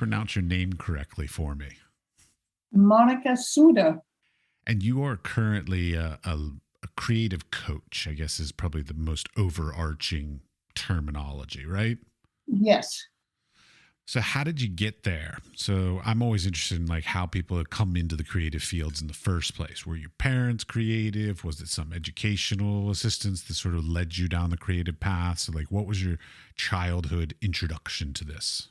pronounce your name correctly for me? Monica Suder. And you are currently a creative coach, I guess is probably the most overarching terminology, right? Yes. So how did you get there? So I'm always interested in like how people have come into the creative fields in the first place. Were your parents creative? Was it some educational assistance that sort of led you down the creative path? So like what was your childhood introduction to this?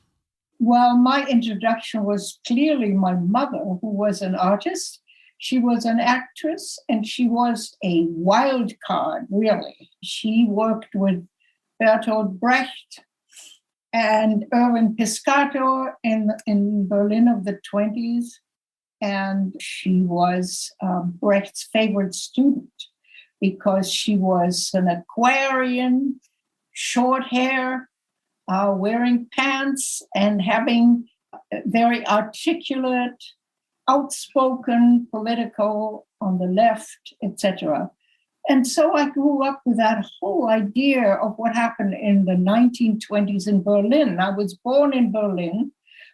Well, my introduction was clearly my mother, who was an artist. She was an actress and she was a wild card, really. She worked with Bertolt Brecht and Erwin Piscator in Berlin of the 20s. And she was Brecht's favorite student because she was an Aquarian, short hair, wearing pants, and having very articulate, outspoken, political on the left, etc. And so I grew up with that whole idea of what happened in the 1920s in Berlin. I was born in Berlin,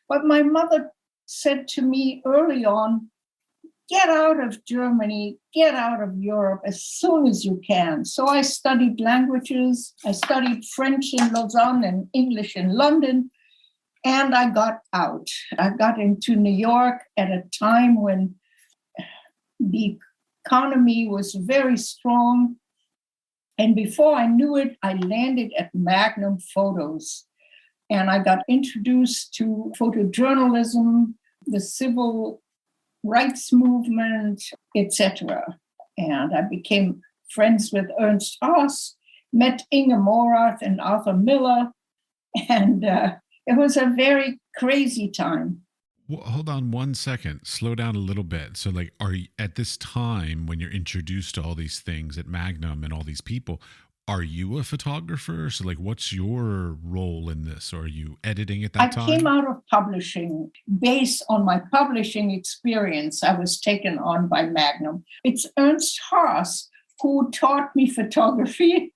but my mother said to me early on, get out of Germany, get out of Europe as soon as you can. So I studied languages. I studied French in Lausanne and English in London, and I got out. I got into New York at a time when the economy was very strong. And before I knew it, I landed at Magnum Photos. And I got introduced to photojournalism, the civil rights movement, etc. And I became friends with Ernst Haas, met Inge Morath and Arthur Miller. And it was a very crazy time. Well, hold on one second. Slow down a little bit. So, like, are you at this time when you're introduced to all these things at Magnum and all these people? Are you a photographer? So, like, what's your role in this? Or are you editing at that time? I came out of publishing. Based on my publishing experience, I was taken on by Magnum. It's Ernst Haas who taught me photography.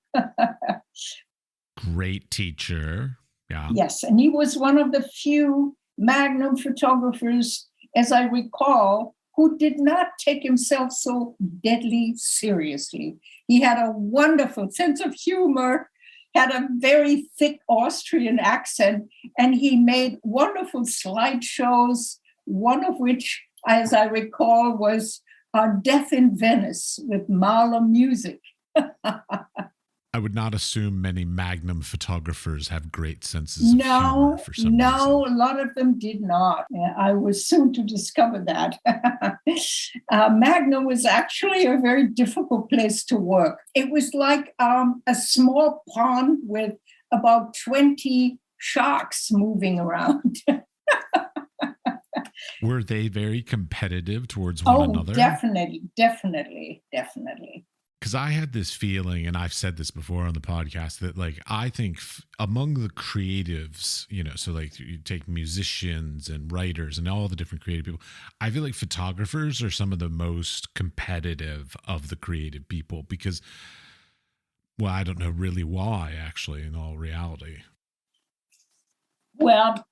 Great teacher. Yeah. Yes, and he was one of the few Magnum photographers, as I recall, who did not take himself so deadly seriously. He had a wonderful sense of humor, had a very thick Austrian accent, and he made wonderful slideshows, one of which, as I recall, was Death in Venice with Mahler music. I would not assume many Magnum photographers have great senses of humor for some reason. No, a lot of them did not. I was soon to discover that. Magnum was actually a very difficult place to work. It was like a small pond with about 20 sharks moving around. Were they very competitive towards one another? Definitely. Because I had this feeling, and I've said this before on the podcast, that like I think among the creatives, you know, so like you take musicians and writers and all the different creative people, I feel like photographers are some of the most competitive of the creative people because, well, I don't know really why, actually, in all reality. Well,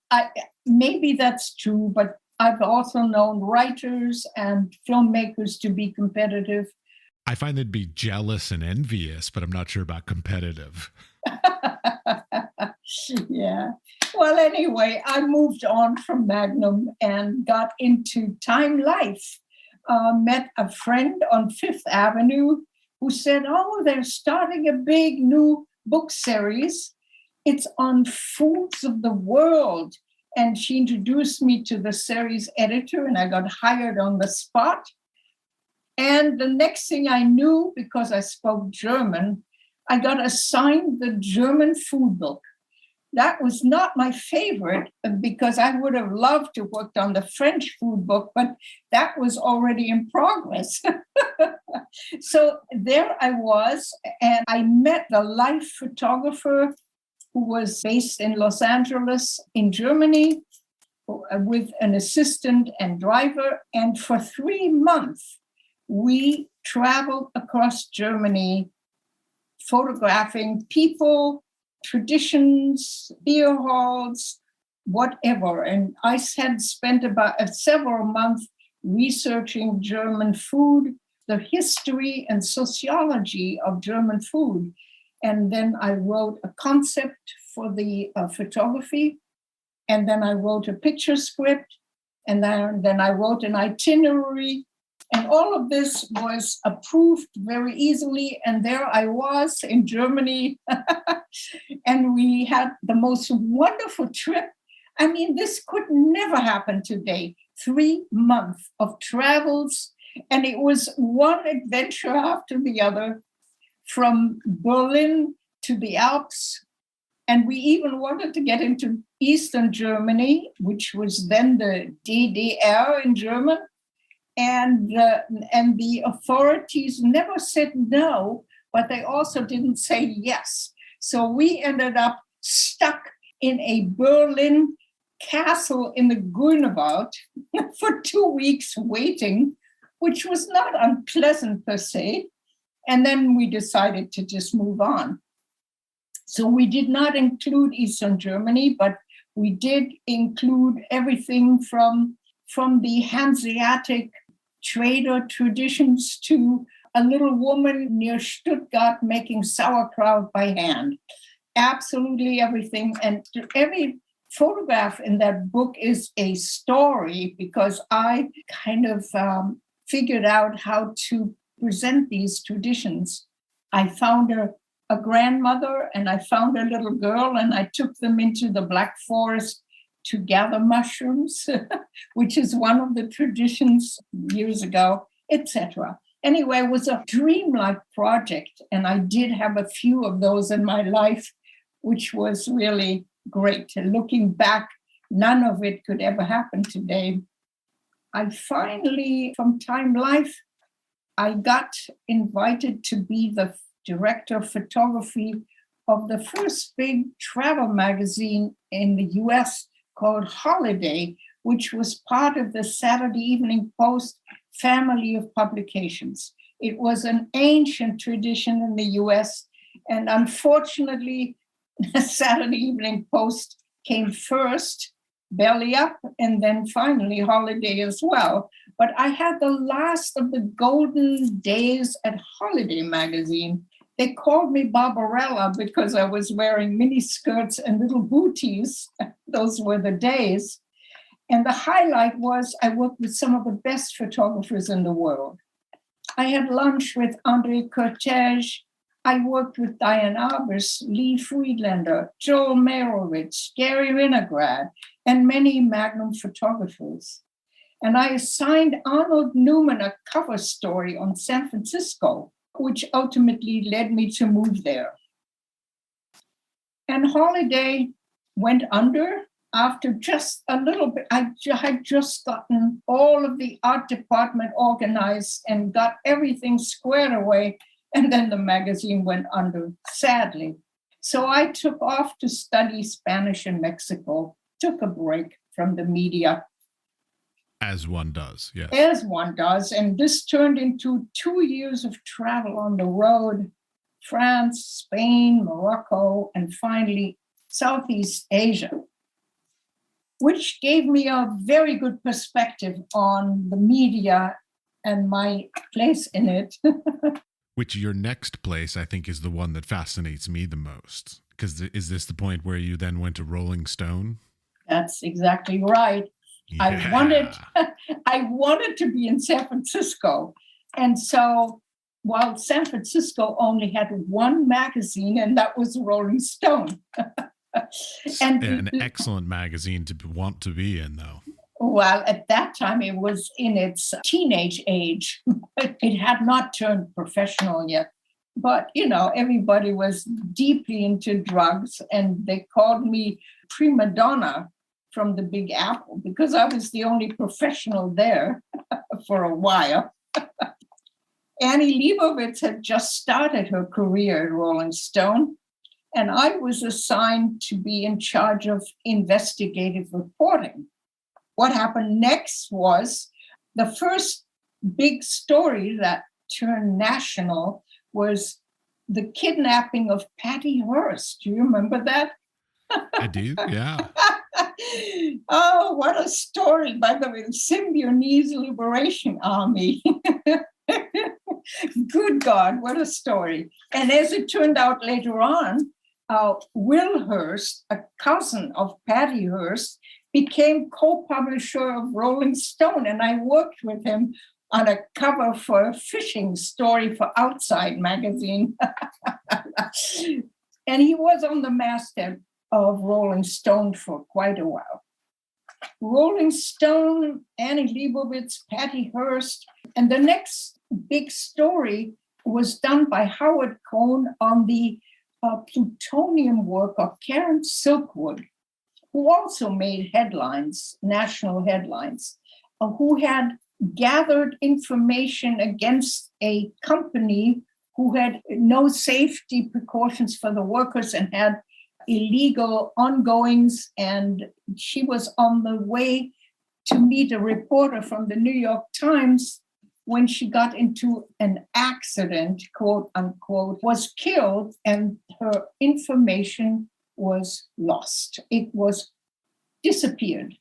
maybe that's true, but I've also known writers and filmmakers to be competitive. I find they'd be jealous and envious, but I'm not sure about competitive. Yeah. Well, anyway, I moved on from Magnum and got into Time Life. Met a friend on Fifth Avenue who said, oh, they're starting a big new book series. It's on foods of the world. And she introduced me to the series editor, and I got hired on the spot. And the next thing I knew, because I spoke German, I got assigned the German food book. That was not my favorite because I would have loved to work on the French food book, but that was already in progress. So there I was, and I met the life photographer who was based in Los Angeles in Germany with an assistant and driver. And for 3 months, we traveled across Germany, photographing people, traditions, beer halls, whatever. And I had spent about several months researching German food, the history and sociology of German food. And then I wrote a concept for the photography. And then I wrote a picture script. And then I wrote an itinerary. And all of this was approved very easily. And there I was in Germany. And we had the most wonderful trip. I mean, this could never happen today. 3 months of travels. And it was one adventure after the other, from Berlin to the Alps. And we even wanted to get into Eastern Germany, which was then the DDR in German. And the authorities never said no, but they also didn't say yes. So we ended up stuck in a Berlin castle in the Grunewald for 2 weeks waiting, which was not unpleasant per se. And then we decided to just move on. So we did not include Eastern Germany, but we did include everything from the Hanseatic trader traditions to a little woman near Stuttgart making sauerkraut by hand. Absolutely everything. And every photograph in that book is a story, because I kind of figured out how to present these traditions. I found a grandmother and I found a little girl, and I took them into the Black Forest to gather mushrooms, which is one of the traditions years ago, etc. Anyway, it was a dreamlike project, and I did have a few of those in my life, which was really great. And looking back, none of it could ever happen today. I finally, from Time Life, I got invited to be the director of photography of the first big travel magazine in the US called Holiday, which was part of the Saturday Evening Post family of publications. It was an ancient tradition in the US, and unfortunately, the Saturday Evening Post came first, belly up, and then finally Holiday as well. But I had the last of the golden days at Holiday magazine. They called me Barbarella because I was wearing mini skirts and little booties. Those were the days. And the highlight was I worked with some of the best photographers in the world. I had lunch with André Cortege. I worked with Diane Arbus, Lee Friedlander, Joel Meyrowitz, Gary Winograd, and many Magnum photographers. And I assigned Arnold Newman a cover story on San Francisco, which ultimately led me to move there. And Holiday went under after just a little bit. I had just gotten all of the art department organized and got everything squared away. And then the magazine went under, sadly. So I took off to study Spanish in Mexico, took a break from the media. As one does, yes. As one does. And this turned into 2 years of travel on the road, France, Spain, Morocco, and finally Southeast Asia, which gave me a very good perspective on the media and my place in it. Which your next place, I think, is the one that fascinates me the most. Because is this the point where you then went to Rolling Stone? That's exactly right. Yeah. I wanted to be in San Francisco. And so while San Francisco only had one magazine, and that was Rolling Stone. And an excellent magazine to want to be in, though. Well, at that time, it was in its teenage age. It had not turned professional yet. But, everybody was deeply into drugs, and they called me prima donna from the Big Apple because I was the only professional there for a while. Annie Leibovitz had just started her career at Rolling Stone, and I was assigned to be in charge of investigative reporting. What happened next was the first big story that turned national was the kidnapping of Patty Hearst. Do you remember that? I do, yeah. Oh, what a story, by the way, the Symbionese Liberation Army. Good God, what a story. And as it turned out later on, Will Hearst, a cousin of Patty Hearst, became co-publisher of Rolling Stone. And I worked with him on a cover for a fishing story for Outside magazine. And he was on the masthead of Rolling Stone for quite a while. Rolling Stone, Annie Leibovitz, Patty Hearst. And the next big story was done by Howard Cohn on the plutonium work of Karen Silkwood, who also made headlines, national headlines, who had gathered information against a company who had no safety precautions for the workers and had illegal ongoings. And she was on the way to meet a reporter from the New York Times when she got into an accident, quote unquote, was killed, and her information was lost. It was disappeared.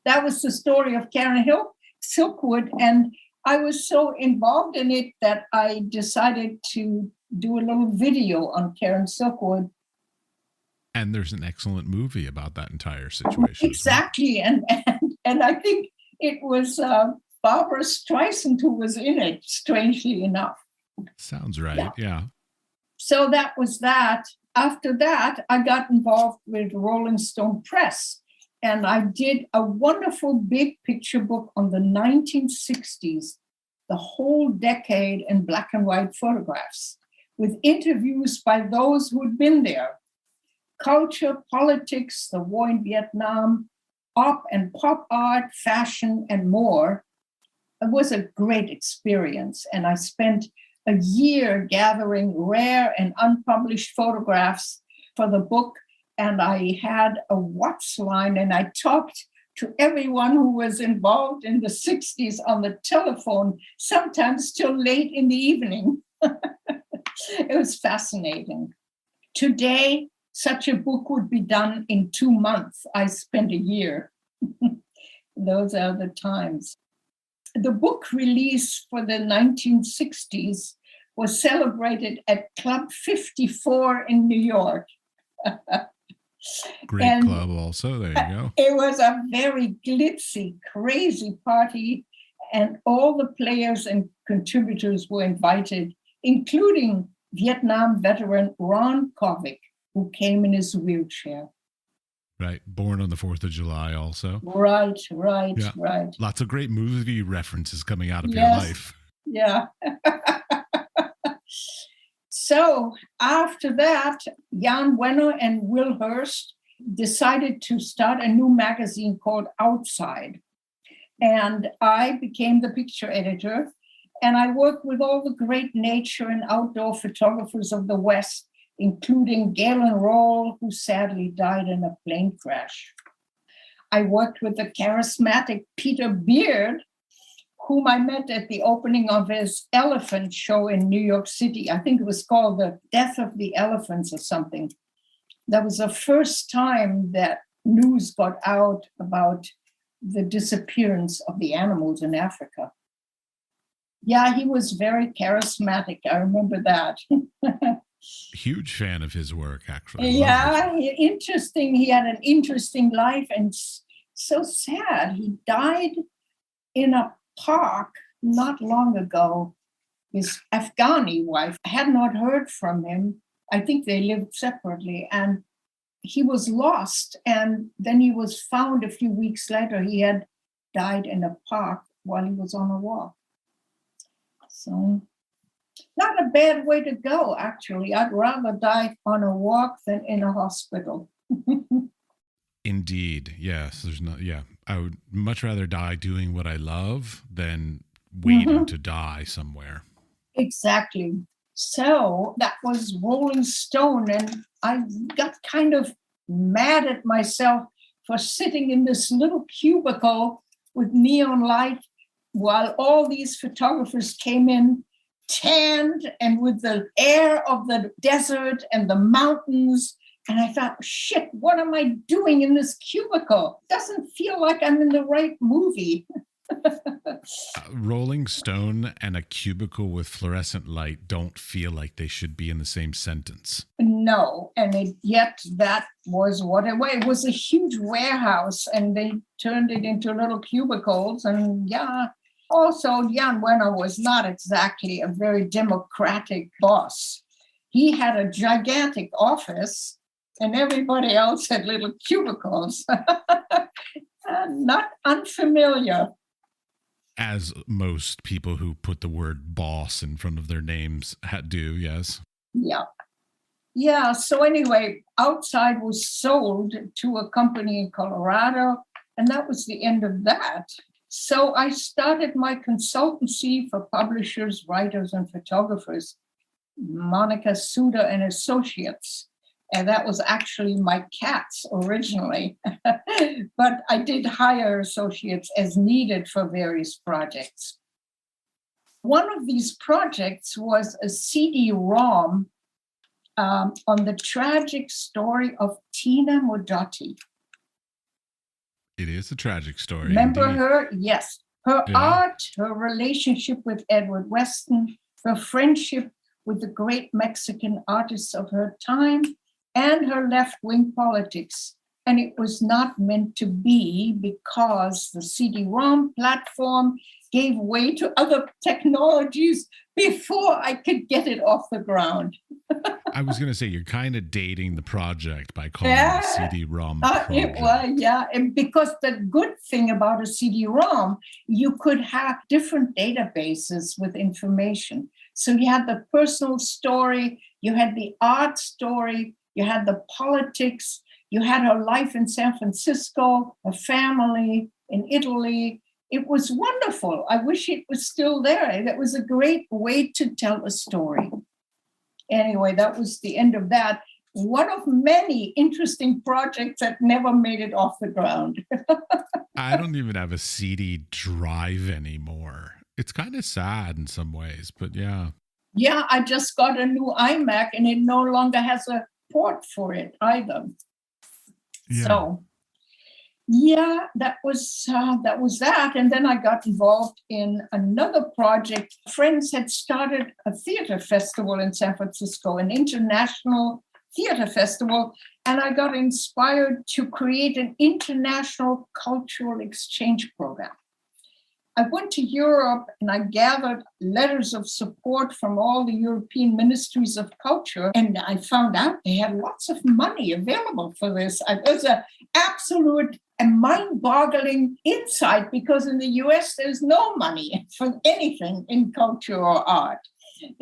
That was the story of Karen Silkwood. And I was so involved in it that I decided to do a little video on Karen Silkwood. And there's an excellent movie about that entire situation. Exactly. Well. And I think it was Barbara Streisand who was in it, strangely enough. Sounds right. Yeah. So that was that. After that, I got involved with Rolling Stone Press. And I did a wonderful big picture book on the 1960s, the whole decade in black and white photographs, with interviews by those who had been there. Culture, politics, the war in Vietnam, op and pop art, fashion, and more. It was a great experience. And I spent a year gathering rare and unpublished photographs for the book. And I had a watch line, and I talked to everyone who was involved in the 60s on the telephone, sometimes till late in the evening. It was fascinating. Today, such a book would be done in 2 months. I spent a year. Those are the times. The book release for the 1960s was celebrated at Club 54 in New York. Great club also, there you go. It was a very glitzy, crazy party, and all the players and contributors were invited, including Vietnam veteran Ron Kovic, who came in his wheelchair. Right, born on the 4th of July also. Right. Lots of great movie references coming out of your life. Yeah. So after that, Jan Wenner and Will Hearst decided to start a new magazine called Outside. And I became the picture editor. And I worked with all the great nature and outdoor photographers of the West, including Galen Roll, who sadly died in a plane crash. I worked with the charismatic Peter Beard, whom I met at the opening of his elephant show in New York City. I think it was called The Death of the Elephants or something. That was the first time that news got out about the disappearance of the animals in Africa. Yeah, he was very charismatic. I remember that. Huge fan of his work, actually. Yeah, interesting. He had an interesting life, and so sad. He died in a park not long ago. His Afghani wife had not heard from him. I think they lived separately, and he was lost. And then he was found a few weeks later. He had died in a park while he was on a walk. So not a bad way to go, actually. I'd rather die on a walk than in a hospital. Indeed. Yes. I would much rather die doing what I love than waiting to die somewhere. Exactly. So that was Rolling Stone. And I got kind of mad at myself for sitting in this little cubicle with neon light while all these photographers came in tanned and with the air of the desert and the mountains And I thought, shit, what am I doing in this cubicle? Doesn't feel like I'm in the right movie. Rolling Stone and a cubicle with fluorescent light don't feel like they should be in the same sentence. No, and yet that was what it was. It was a huge warehouse, and they turned it into little cubicles. And also Jan Wenner was not exactly a very democratic boss. He had a gigantic office, and everybody else had little cubicles. Not unfamiliar. As most people who put the word boss in front of their names do, yes. Yeah. Yeah. So anyway, Outside was sold to a company in Colorado, and that was the end of that. So I started my consultancy for publishers, writers, and photographers, Monica Suder and Associates. And that was actually my cats originally. But I did hire associates as needed for various projects. One of these projects was a CD-ROM on the tragic story of Tina Modotti. It is a tragic story. Remember indeed. her? Yes. Her art, her relationship with Edward Weston, her friendship with the great Mexican artists of her time, and her left-wing politics. And it was not meant to be because the CD-ROM platform gave way to other technologies before I could get it off the ground. I was going to say, you're kind of dating the project by calling it a CD-ROM project. It was, yeah. And because the good thing about a CD-ROM, you could have different databases with information. So you had the personal story, you had the art story, you had the politics, you had her life in San Francisco, her family in Italy. It was wonderful. I wish it was still there. That was a great way to tell a story. Anyway, that was the end of that. One of many interesting projects that never made it off the ground. I don't even have a CD drive anymore. It's kind of sad in some ways, but yeah. Yeah, I just got a new iMac and it no longer has a port for it either. Yeah. So, yeah, that was that. And then I got involved in another project. Friends had started a theater festival in San Francisco, an international theater festival, and I got inspired to create an international cultural exchange program. I went to Europe and I gathered letters of support from all the European ministries of culture. And I found out they had lots of money available for this. It was an absolute and mind-boggling insight because in the US, there's no money for anything in culture or art.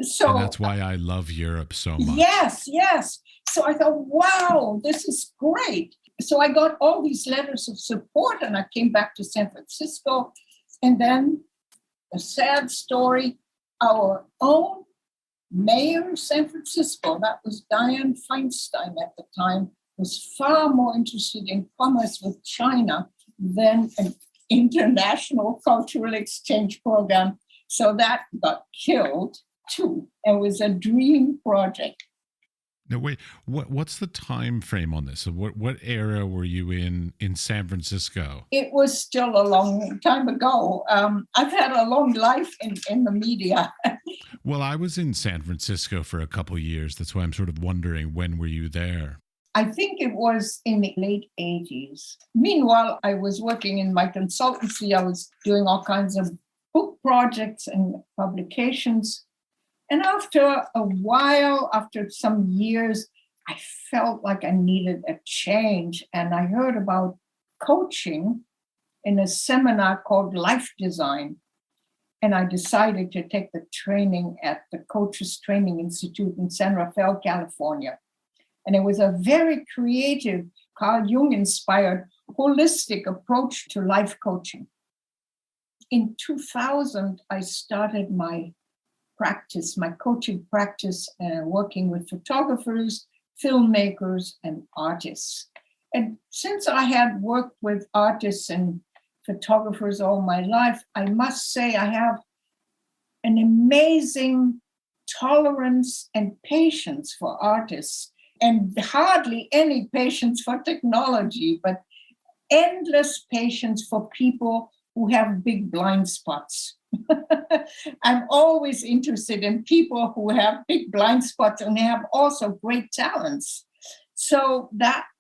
So, and that's why I love Europe so much. Yes. So I thought, wow, this is great. So I got all these letters of support and I came back to San Francisco. And then a sad story, our own mayor of San Francisco, that was Dianne Feinstein at the time, was far more interested in commerce with China than an international cultural exchange program. So that got killed too. It was a dream project. Now, wait, what's the time frame on this? So what era were you in San Francisco? It was still a long time ago. I've had a long life in the media. Well, I was in San Francisco for a couple of years. That's why I'm sort of wondering, when were you there? I think it was in the late 80s. Meanwhile, I was working in my consultancy. I was doing all kinds of book projects and publications. And after a while, after some years, I felt like I needed a change. And I heard about coaching in a seminar called Life Design. And I decided to take the training at the Coaches Training Institute in San Rafael, California. And it was a very creative, Carl Jung-inspired, holistic approach to life coaching. In 2000, I started my coaching practice, working with photographers, filmmakers, and artists. And since I had worked with artists and photographers all my life, I must say I have an amazing tolerance and patience for artists. and hardly any patience for technology, but endless patience for people who have big blind spots. I'm always interested in people who have big blind spots and have also great talents. So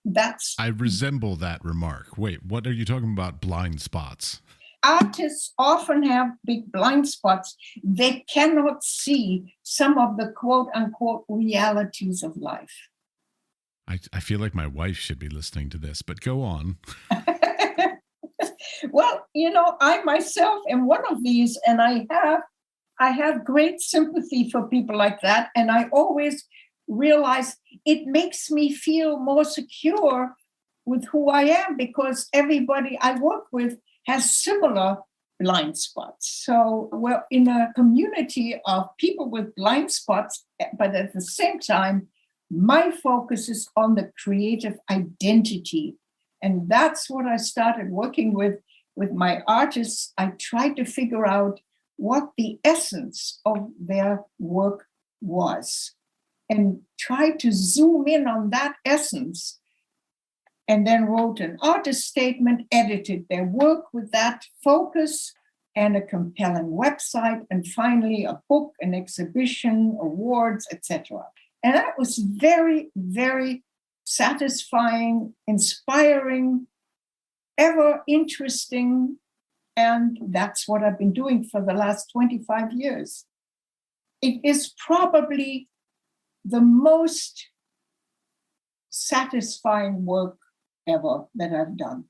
that's I resemble that remark. Wait, what are you talking about? Blind spots? artists often have big blind spots. They cannot see some of the quote unquote realities of life. I feel like my wife should be listening to this, but go on. Well, I myself am one of these, and I have great sympathy for people like that, and I always realize it makes me feel more secure with who I am, because everybody I work with has similar blind spots. So we're in a community of people with blind spots, but at the same time, my focus is on the creative identity. And that's what I started working with my artists. I tried to figure out what the essence of their work was and tried to zoom in on that essence, and then wrote an artist statement, edited their work with that focus, and a compelling website, and finally a book, an exhibition, awards, etc. And that was very, very satisfying, inspiring, ever interesting. And that's what I've been doing for the last 25 years. It is probably the most satisfying work ever that I've done.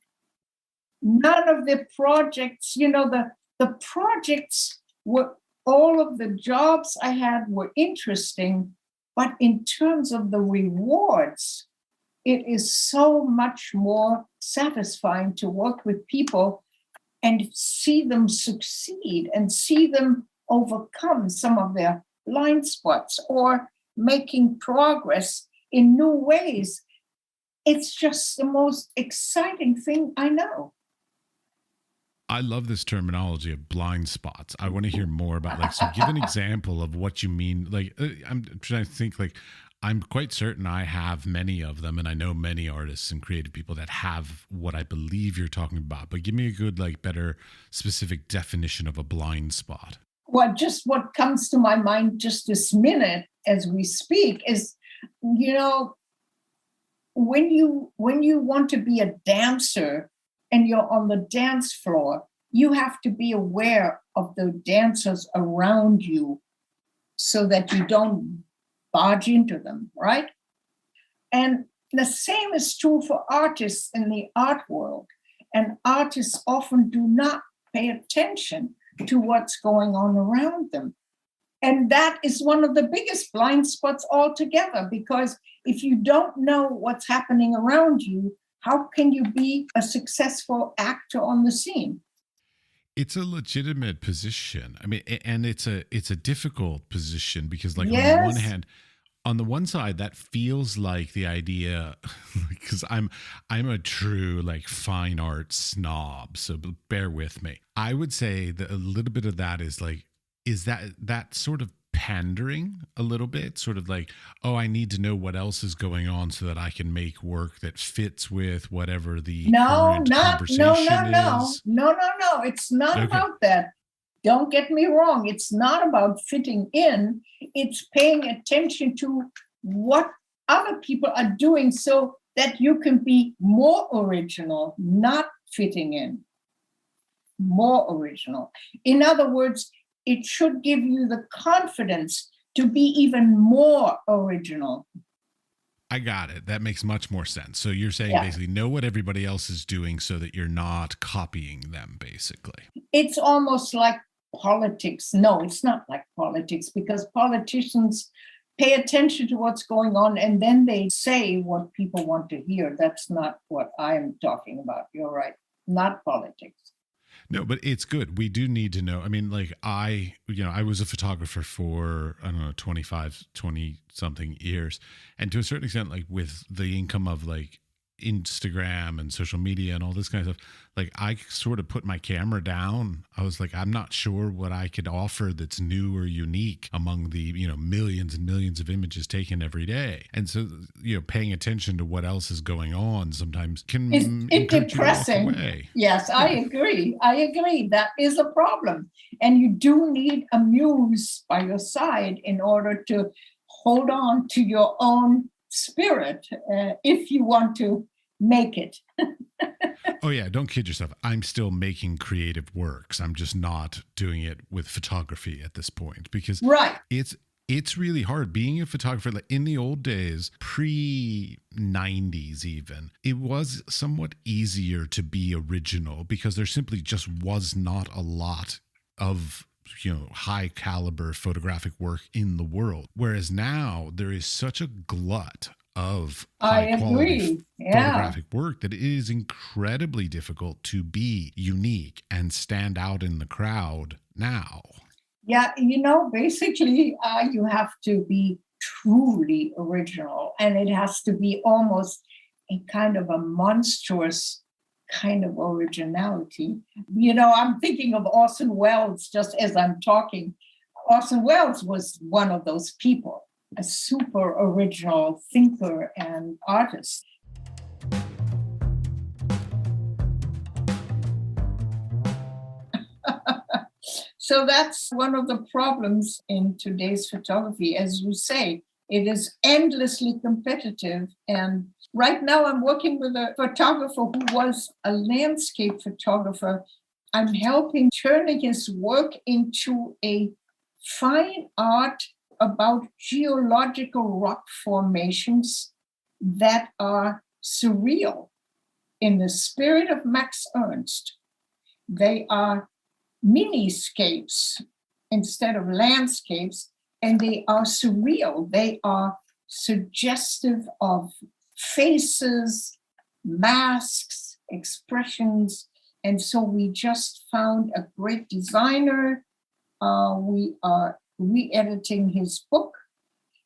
None of the projects, the projects were, all of the jobs I had were interesting, but in terms of the rewards, it is so much more satisfying to work with people and see them succeed and see them overcome some of their blind spots or making progress in new ways. It's just the most exciting thing I know. I love this terminology of blind spots. I want to hear more about so give an example of what you mean. I'm trying to think I'm quite certain I have many of them, and I know many artists and creative people that have what I believe you're talking about. But give me a good, better specific definition of a blind spot. Well, just what comes to my mind just this minute as we speak is, when you want to be a dancer and you're on the dance floor, you have to be aware of the dancers around you so that you don't barge into them, right? And the same is true for artists in the art world. And artists often do not pay attention to what's going on around them. And that is one of the biggest blind spots altogether, because if you don't know what's happening around you, how can you be a successful actor on the scene? It's a legitimate position. I mean, and it's a difficult position because, Yes. On the one hand, on the one side, that feels like the idea, because I'm a true fine art snob, so bear with me. I would say that a little bit of that is that sort of pandering a little bit, sort of oh, I need to know what else is going on so that I can make work that fits with whatever the current conversation is. No. It's not Okay. about that. Don't get me wrong. It's not about fitting in. It's paying attention to what other people are doing so that you can be more original, not fitting in. More original. In other words, it should give you the confidence to be even more original. I got it. That makes much more sense. So you're saying basically know what everybody else is doing so that you're not copying them, basically. It's almost like politics. No, it's not like politics, because politicians pay attention to what's going on and then they say what people want to hear. That's not what I'm talking about. You're right. Not politics. No, but it's good. We do need to know. I mean, I was a photographer for, I don't know, 25, 20 something years. And to a certain extent, with the income of Instagram and social media and all this kind of stuff, like I sort of put my camera down. I was like, I'm not sure what I could offer that's new or unique among the, millions and millions of images taken every day. And so, paying attention to what else is going on sometimes can it's depressing. You to walk away. Yes, I agree. That is a problem. And you do need a muse by your side in order to hold on to your own spirit if you want to make it. Oh yeah, don't kid yourself. I'm still making creative works. I'm just not doing it with photography at this point because it's really hard being a photographer. Like in the old days, pre-90s even, it was somewhat easier to be original because there simply just was not a lot of high caliber photographic work in the world. Whereas now there is such a glut of high quality photographic work that it is incredibly difficult to be unique and stand out in the crowd now. Yeah, basically you have to be truly original, and it has to be almost a kind of a monstrous kind of originality. I'm thinking of Orson Welles just as I'm talking. Orson Welles was one of those people, a super original thinker and artist. So that's one of the problems in today's photography. As you say, it is endlessly competitive. And right now I'm working with a photographer who was a landscape photographer. I'm helping turning his work into a fine art about geological rock formations that are surreal in the spirit of Max Ernst. They are miniscapes instead of landscapes, and they are surreal. They are suggestive of faces, masks, expressions. And so we just found a great designer. We are re-editing his book.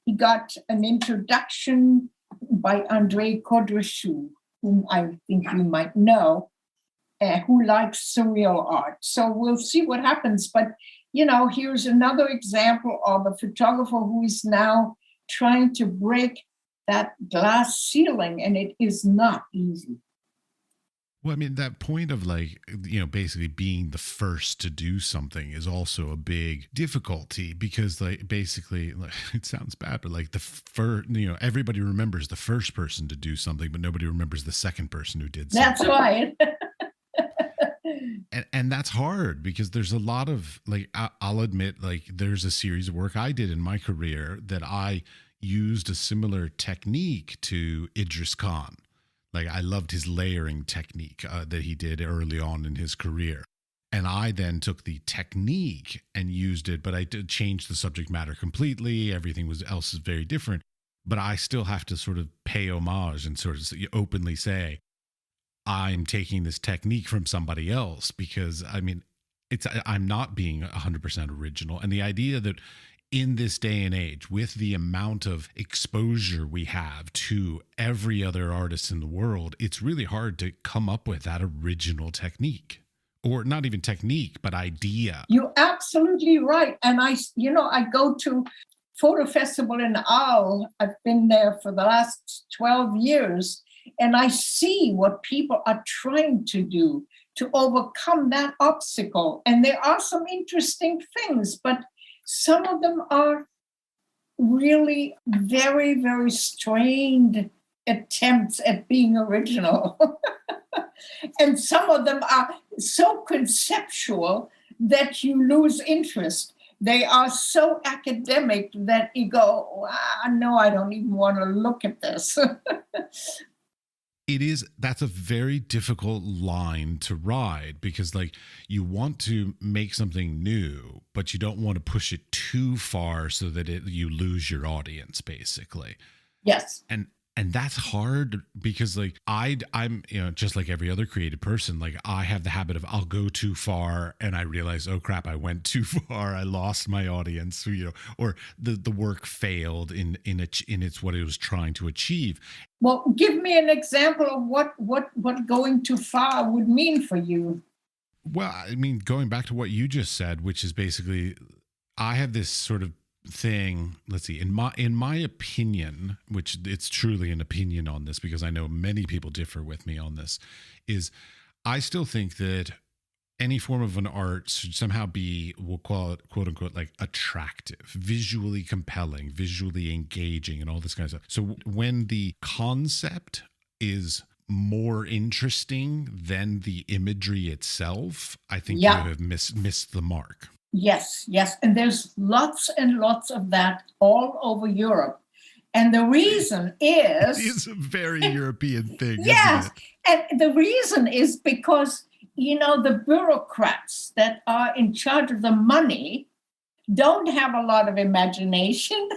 He got an introduction by Andrei Kodreshu, whom I think you might know, who likes surreal art. So we'll see what happens. But, here's another example of a photographer who is now trying to break that glass ceiling, and it is not easy. Well, I mean, that point of basically being the first to do something is also a big difficulty because basically it sounds bad, but the first, everybody remembers the first person to do something, but nobody remembers the second person who did something. That's right. And that's hard because there's a lot of I'll admit there's a series of work I did in my career that I used a similar technique to Idris Khan. I loved his layering technique that he did early on in his career. And I then took the technique and used it, but I did change the subject matter completely. Everything else is very different. But I still have to sort of pay homage and sort of openly say, I'm taking this technique from somebody else because, I'm not being 100% original. And the idea that in this day and age, with the amount of exposure we have to every other artist in the world, it's really hard to come up with that original technique, or not even technique, but idea. You're absolutely right. And I go to Photo Festival in Arles. I've been there for the last 12 years, and I see what people are trying to do to overcome that obstacle. And there are some interesting things, but some of them are really very, very strained attempts at being original. And some of them are so conceptual that you lose interest. They are so academic that you go, no, I don't even want to look at this. That's a very difficult line to ride because you want to make something new, but you don't want to push it too far so that you lose your audience basically. Yes. And And that's hard because like I'm, you know, just like every other creative person, like I have the habit of I'll go too far and I realize, oh crap, I went too far. I lost my audience, you know, or the work failed in its what it was trying to achieve. Well, give me an example of what going too far would mean for you. Well, I mean, going back to what you just said, which is basically I have this sort of thing, let's see, in my opinion, which it's truly an opinion on this because I know many people differ with me on this, is I still think that any form of an art should somehow be, we'll call it quote unquote like attractive, visually compelling, visually engaging, and all this kind of stuff. So when the concept is more interesting than the imagery itself, I think you have missed the mark. Yes. And there's lots and lots of that all over Europe. And the reason is... It's a very European thing, yes, isn't it? And the reason is because, you know, the bureaucrats that are in charge of the money don't have a lot of imagination.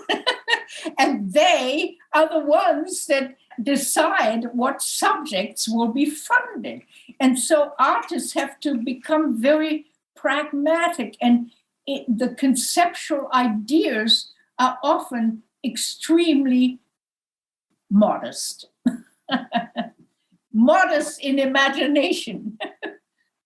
And they are the ones that decide what subjects will be funded. And so artists have to become very pragmatic, and the conceptual ideas are often extremely modest. Modest in imagination.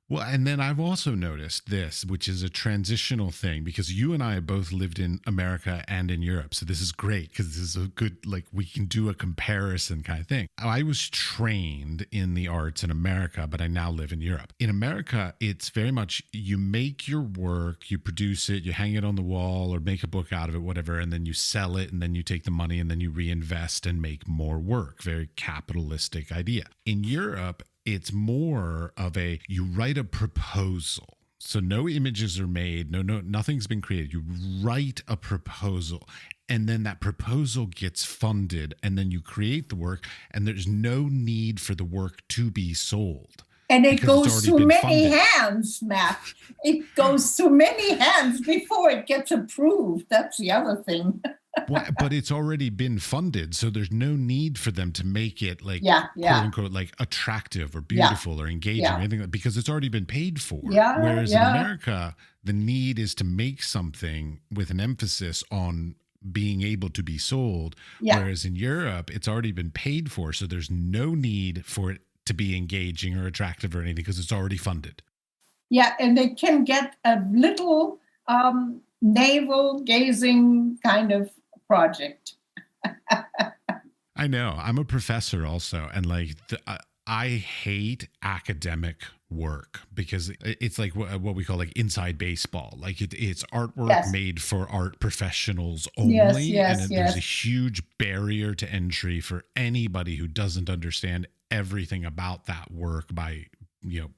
Well, and then I've also noticed this, which is a transitional thing, because you and I have both lived in America and in Europe. So this is great because this is a good, like, we can do a comparison kind of thing. I was trained in the arts in America, but I now live in Europe. In America, it's very much you make your work, you produce it, you hang it on the wall or make a book out of it, whatever, and then you sell it and then you take the money and then you reinvest and make more work. Very capitalistic idea. In Europe, it's more of you write a proposal. So no images are made, nothing's been created. You write a proposal and then that proposal gets funded and then you create the work and there's no need for the work to be sold. And it goes through many hands, Matt. It goes through many hands before it gets approved. That's the other thing. Well, but it's already been funded, so there's no need for them to make it like quote unquote like attractive or beautiful or engaging or anything, because it's already been paid for. Whereas in America, the need is to make something with an emphasis on being able to be sold. Whereas in Europe, it's already been paid for, so there's no need for it to be engaging or attractive or anything because it's already funded. Yeah, and they can get a little navel-gazing kind of project. I know. I'm a professor also, and like I hate academic work because it's like what we call like inside baseball. Like it's artwork made for art professionals only, there's a huge barrier to entry for anybody who doesn't understand everything about that work by, you know,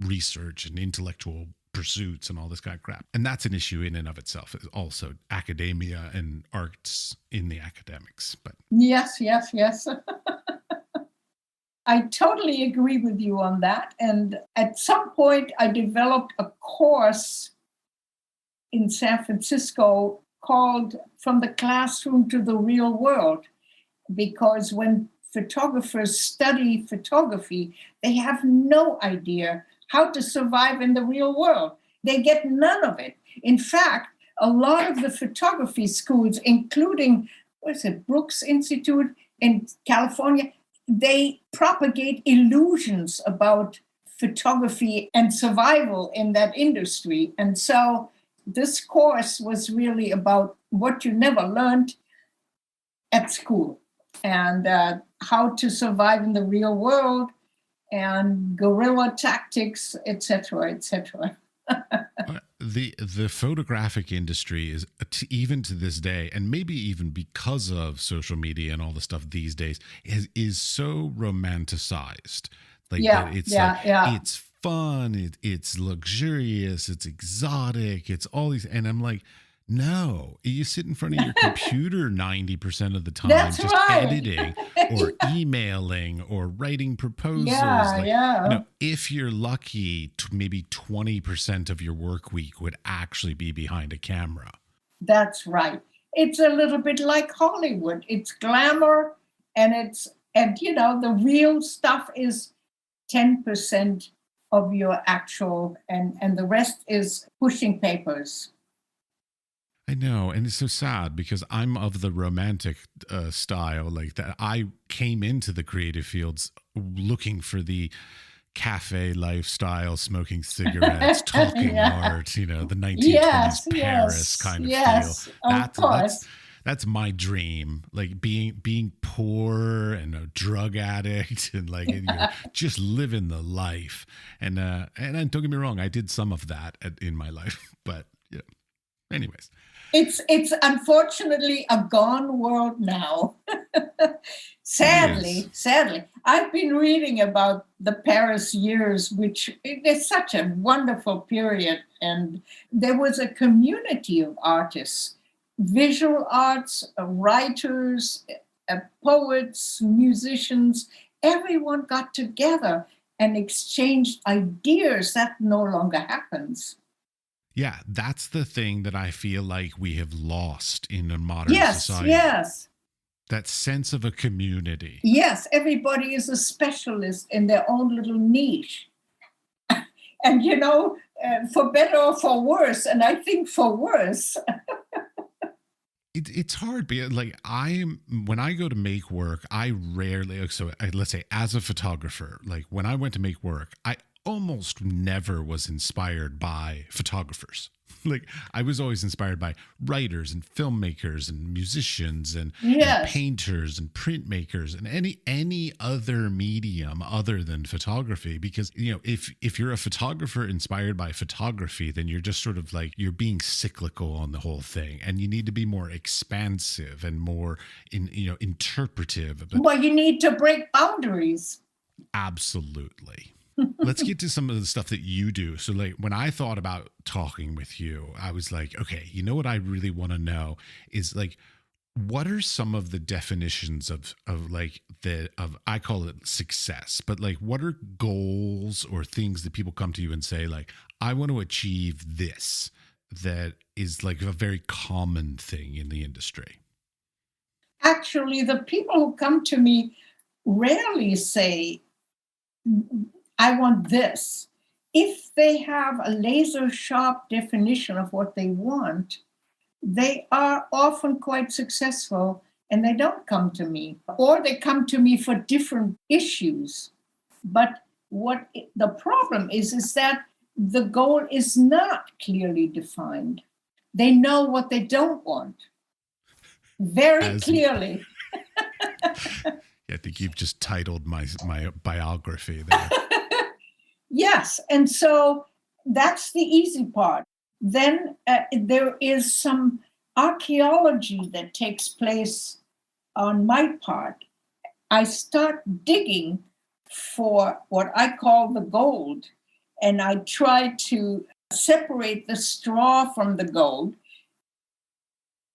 research and intellectual pursuits and all this kind of crap. And that's an issue in and of itself, is also academia and arts in the academics. But yes. I totally agree with you on that. And at some point, I developed a course in San Francisco called From the Classroom to the Real World, because when photographers study photography, they have no idea how to survive in the real world. They get none of it. In fact, a lot of the photography schools, including, Brooks Institute in California, they propagate illusions about photography and survival in that industry. And so this course was really about what you never learned at school, and how to survive in the real world, and guerrilla tactics, etc., etc. The photographic industry is, even to this day, and maybe even because of social media and all the stuff these days, is so romanticized. Like it's fun, it's luxurious, it's exotic, it's all these, and I'm like, no, you sit in front of your computer 90% of the time, editing or emailing or writing proposals. You know, if you're lucky, maybe 20% of your work week would actually be behind a camera. That's right. It's a little bit like Hollywood. It's glamour and the real stuff is 10% of your actual, and the rest is pushing papers. I know, and it's so sad because I'm of the romantic style, like that. I came into the creative fields looking for the cafe lifestyle, smoking cigarettes, talking Yeah. art, the 1920s Yes, Paris yes, kind of feel. yes, of That's that's course. that's my dream. Like being poor and a drug addict and like just living the life. And don't get me wrong, I did some of that in my life, but yeah. Anyways, It's unfortunately a gone world now. it is. Sadly, I've been reading about the Paris years, which is such a wonderful period, and there was a community of artists, visual arts, writers, poets, musicians. Everyone got together and exchanged ideas. That no longer happens. Yeah, that's the thing that I feel like we have lost in a modern Yes, society. yes. That sense of a community. Yes, everybody is a specialist in their own little niche. And, for better or for worse, and I think for worse. It's hard because like when I go to make work, I rarely, let's say as a photographer, like when I went to make work, I almost never was inspired by photographers. Like I was always inspired by writers and filmmakers and musicians and Yes. painters and printmakers and any other medium other than photography. Because if you're a photographer inspired by photography, then you're just sort of like you're being cyclical on the whole thing, and you need to be more expansive and more interpretive. But Well, you need to break boundaries. absolutely. Let's get to some of the stuff that you do. So like when I thought about talking with you, I was like, okay, what I really want to know is like what are some of the definitions of like I call it success, but like what are goals or things that people come to you and say like I want to achieve this, that is like a very common thing in the industry? Actually, the people who come to me rarely say, I want this. If they have a laser sharp definition of what they want, they are often quite successful and they don't come to me, or they come to me for different issues. But what the problem is that the goal is not clearly defined. They know what they don't want very As clearly. I think you've just titled my biography there. Yes, and so that's the easy part. Then there is some archaeology that takes place on my part. I start digging for what I call the gold, and I try to separate the straw from the gold,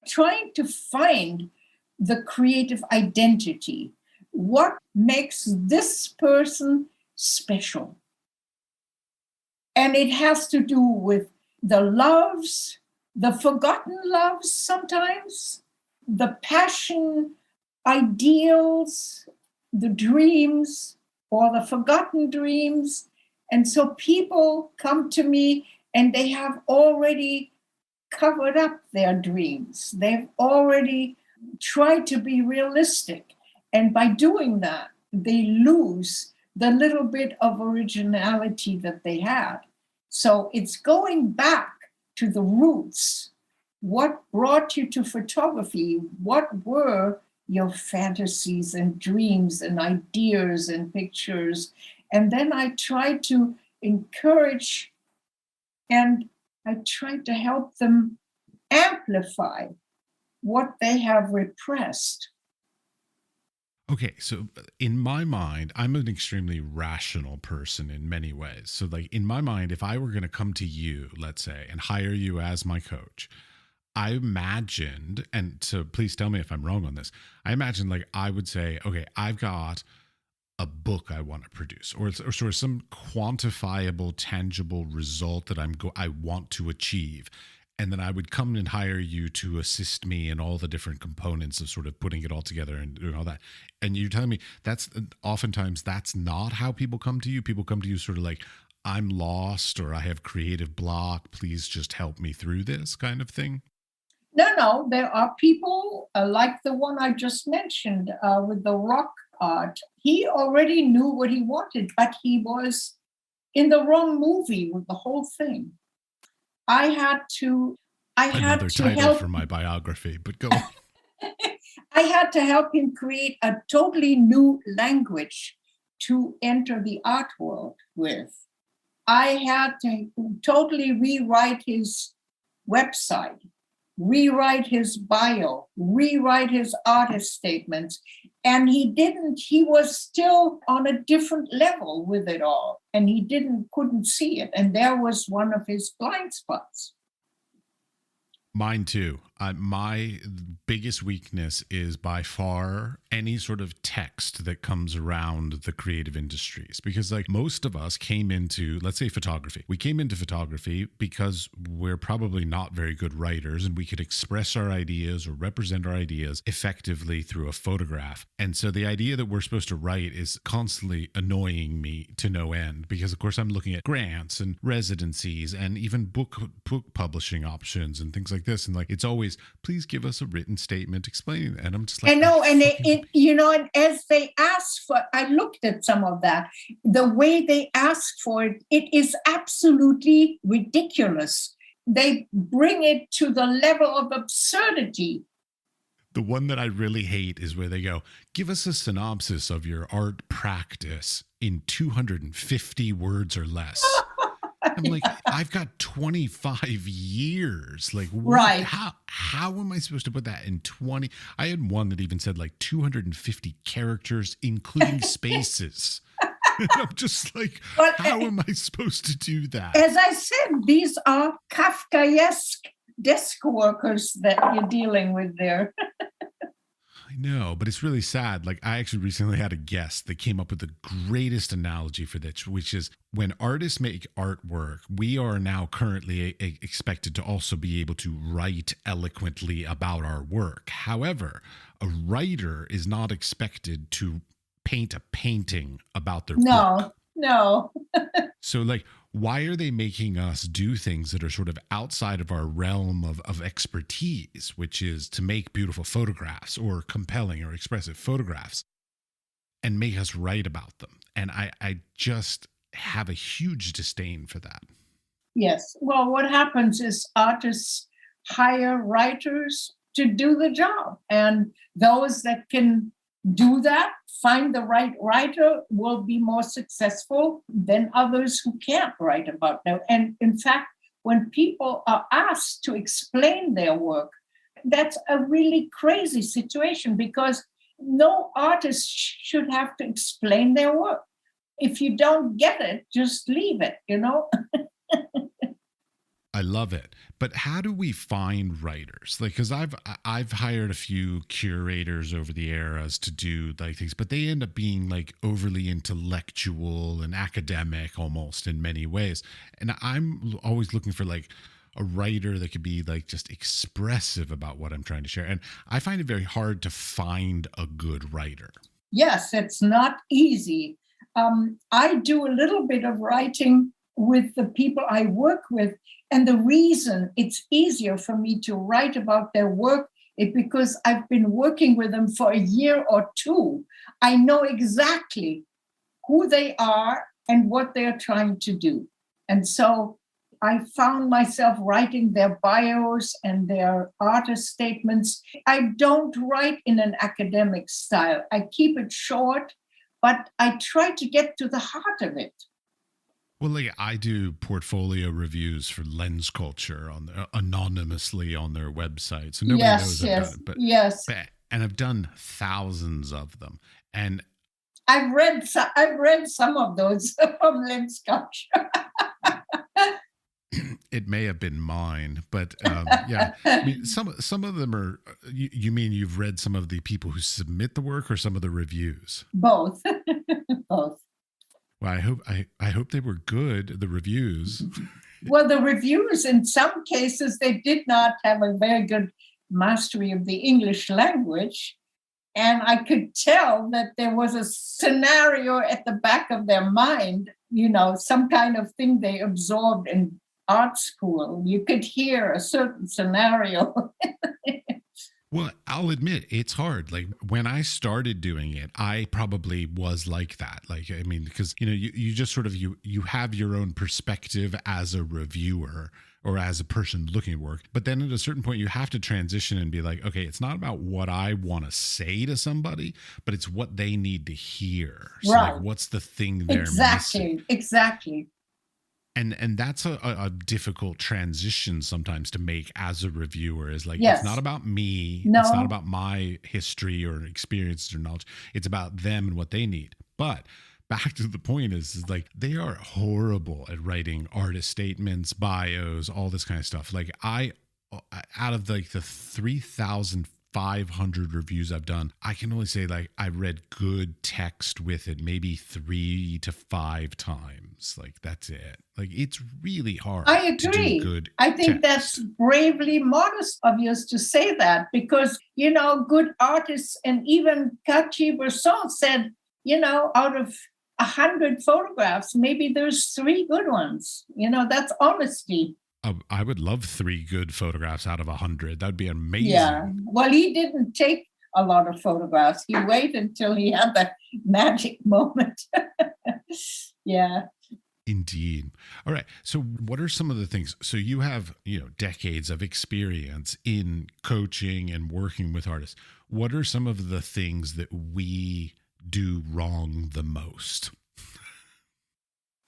trying to find the creative identity. What makes this person special? And it has to do with the loves, the forgotten loves sometimes, the passion, ideals, the dreams, or the forgotten dreams. And so people come to me and they have already covered up their dreams. They've already tried to be realistic. And by doing that, they lose the little bit of originality that they had. So it's going back to the roots. What brought you to photography? What were your fantasies and dreams and ideas and pictures? And then I try to encourage and I try to help them amplify what they have repressed. Okay, so in my mind, I'm an extremely rational person in many ways. So, like, in my mind, if I were going to come to you, let's say, and hire you as my coach, I imagined, and so please tell me if I'm wrong on this, I imagined like I would say, okay, I've got a book I want to produce, or sort of some quantifiable, tangible result that I want to achieve. and then I would come and hire you to assist me in all the different components of sort of putting it all together and doing all that. And you're telling me that's oftentimes that's not how people come to you. People come to you sort of like, I'm lost or I have creative block. Please just help me through this kind of thing. No, there are people like the one I just mentioned with the rock art. He already knew what he wanted, but he was in the wrong movie with the whole thing. I had to title help for my biography, but go on. I had to help him create a totally new language to enter the art world with. I had to totally rewrite his website, rewrite his bio, rewrite his artist statements. And he was still on a different level with it all. And he couldn't see it. And there was one of his blind spots. Mine too. My biggest weakness is by far any sort of text that comes around the creative industries, because like most of us came into, let's say, photography. We came into photography because we're probably not very good writers and we could express our ideas or represent our ideas effectively through a photograph. And so the idea that we're supposed to write is constantly annoying me to no end, because of course I'm looking at grants and residencies and even book publishing options and things like this. And like, it's always, please give us a written statement explaining that. And I'm just like, I know. And and as they ask for, I looked at some of that, the way they ask for it, it is absolutely ridiculous. They bring it to the level of absurdity. The one that I really hate is where they go, give us a synopsis of your art practice in 250 words or less. I'm like, I've got 25 years. Like, right. How am I supposed to put that in 20? I had one that even said like 250 characters, including spaces. And I'm just like, how am I supposed to do that? As I said, these are Kafkaesque desk workers that you're dealing with there. I know, but it's really sad. Like, I actually recently had a guest that came up with the greatest analogy for this, which is when artists make artwork, we are now currently expected to also be able to write eloquently about our work. However, a writer is not expected to paint a painting about their book. No. So, like, why are they making us do things that are sort of outside of our realm of expertise, which is to make beautiful photographs or compelling or expressive photographs and make us write about them? And I just have a huge disdain for that. Yes. Well, what happens is artists hire writers to do the job. And those that can do that, find the right writer, will be more successful than others who can't write about them. And in fact, when people are asked to explain their work, that's a really crazy situation, because no artist should have to explain their work. If you don't get it, just leave it, I love it. But how do we find writers? Like, because I've hired a few curators over the eras to do like things, but they end up being like overly intellectual and academic almost in many ways. And I'm always looking for like a writer that could be like just expressive about what I'm trying to share. And I find it very hard to find a good writer. Yes, it's not easy. I do a little bit of writing with the people I work with. And the reason it's easier for me to write about their work is because I've been working with them for a year or two. I know exactly who they are and what they're trying to do. And so I found myself writing their bios and their artist statements. I don't write in an academic style. I keep it short, but I try to get to the heart of it. Well, like I do portfolio reviews for Lens Culture anonymously on their website, so nobody knows I've done it. But and I've done thousands of them, and I've read some of those from Lens Culture. It may have been mine, but yeah, I mean, some of them are. You mean you've read some of the people who submit the work, or some of the reviews? Both, both. Well, I hope they were good, the reviews. Well, the reviewers, in some cases, they did not have a very good mastery of the English language. And I could tell that there was a scenario at the back of their mind, some kind of thing they absorbed in art school. You could hear a certain scenario. Well, I'll admit it's hard. Like when I started doing it, I probably was like that. Like, I mean, because, you just sort of, you have your own perspective as a reviewer or as a person looking at work. But then at a certain point, you have to transition and be like, okay, it's not about what I want to say to somebody, but it's what they need to hear. So Right. like, what's the thing they're missing? Exactly. And that's a difficult transition sometimes to make as a reviewer, is like, Yes. It's not about me. No. It's not about my history or experiences or knowledge. It's about them and what they need. But back to the point is like, they are horrible at writing artist statements, bios, all this kind of stuff. Like out of like the 3,500 reviews I've done, I can only say like I read good text with it maybe 3 to 5 times. Like that's it. Like it's really hard. I agree. To do good I think text. that's bravely modest of yours to say that, because good artists, and even Cartier-Bresson said, out of 100 photographs, maybe there's 3 good ones. That's honesty. I would love 3 good photographs out of 100. That'd be amazing. Yeah. Well, he didn't take a lot of photographs. He waited until he had that magic moment. Yeah. Indeed. All right. So what are some of the things? So you have, decades of experience in coaching and working with artists. What are some of the things that we do wrong the most?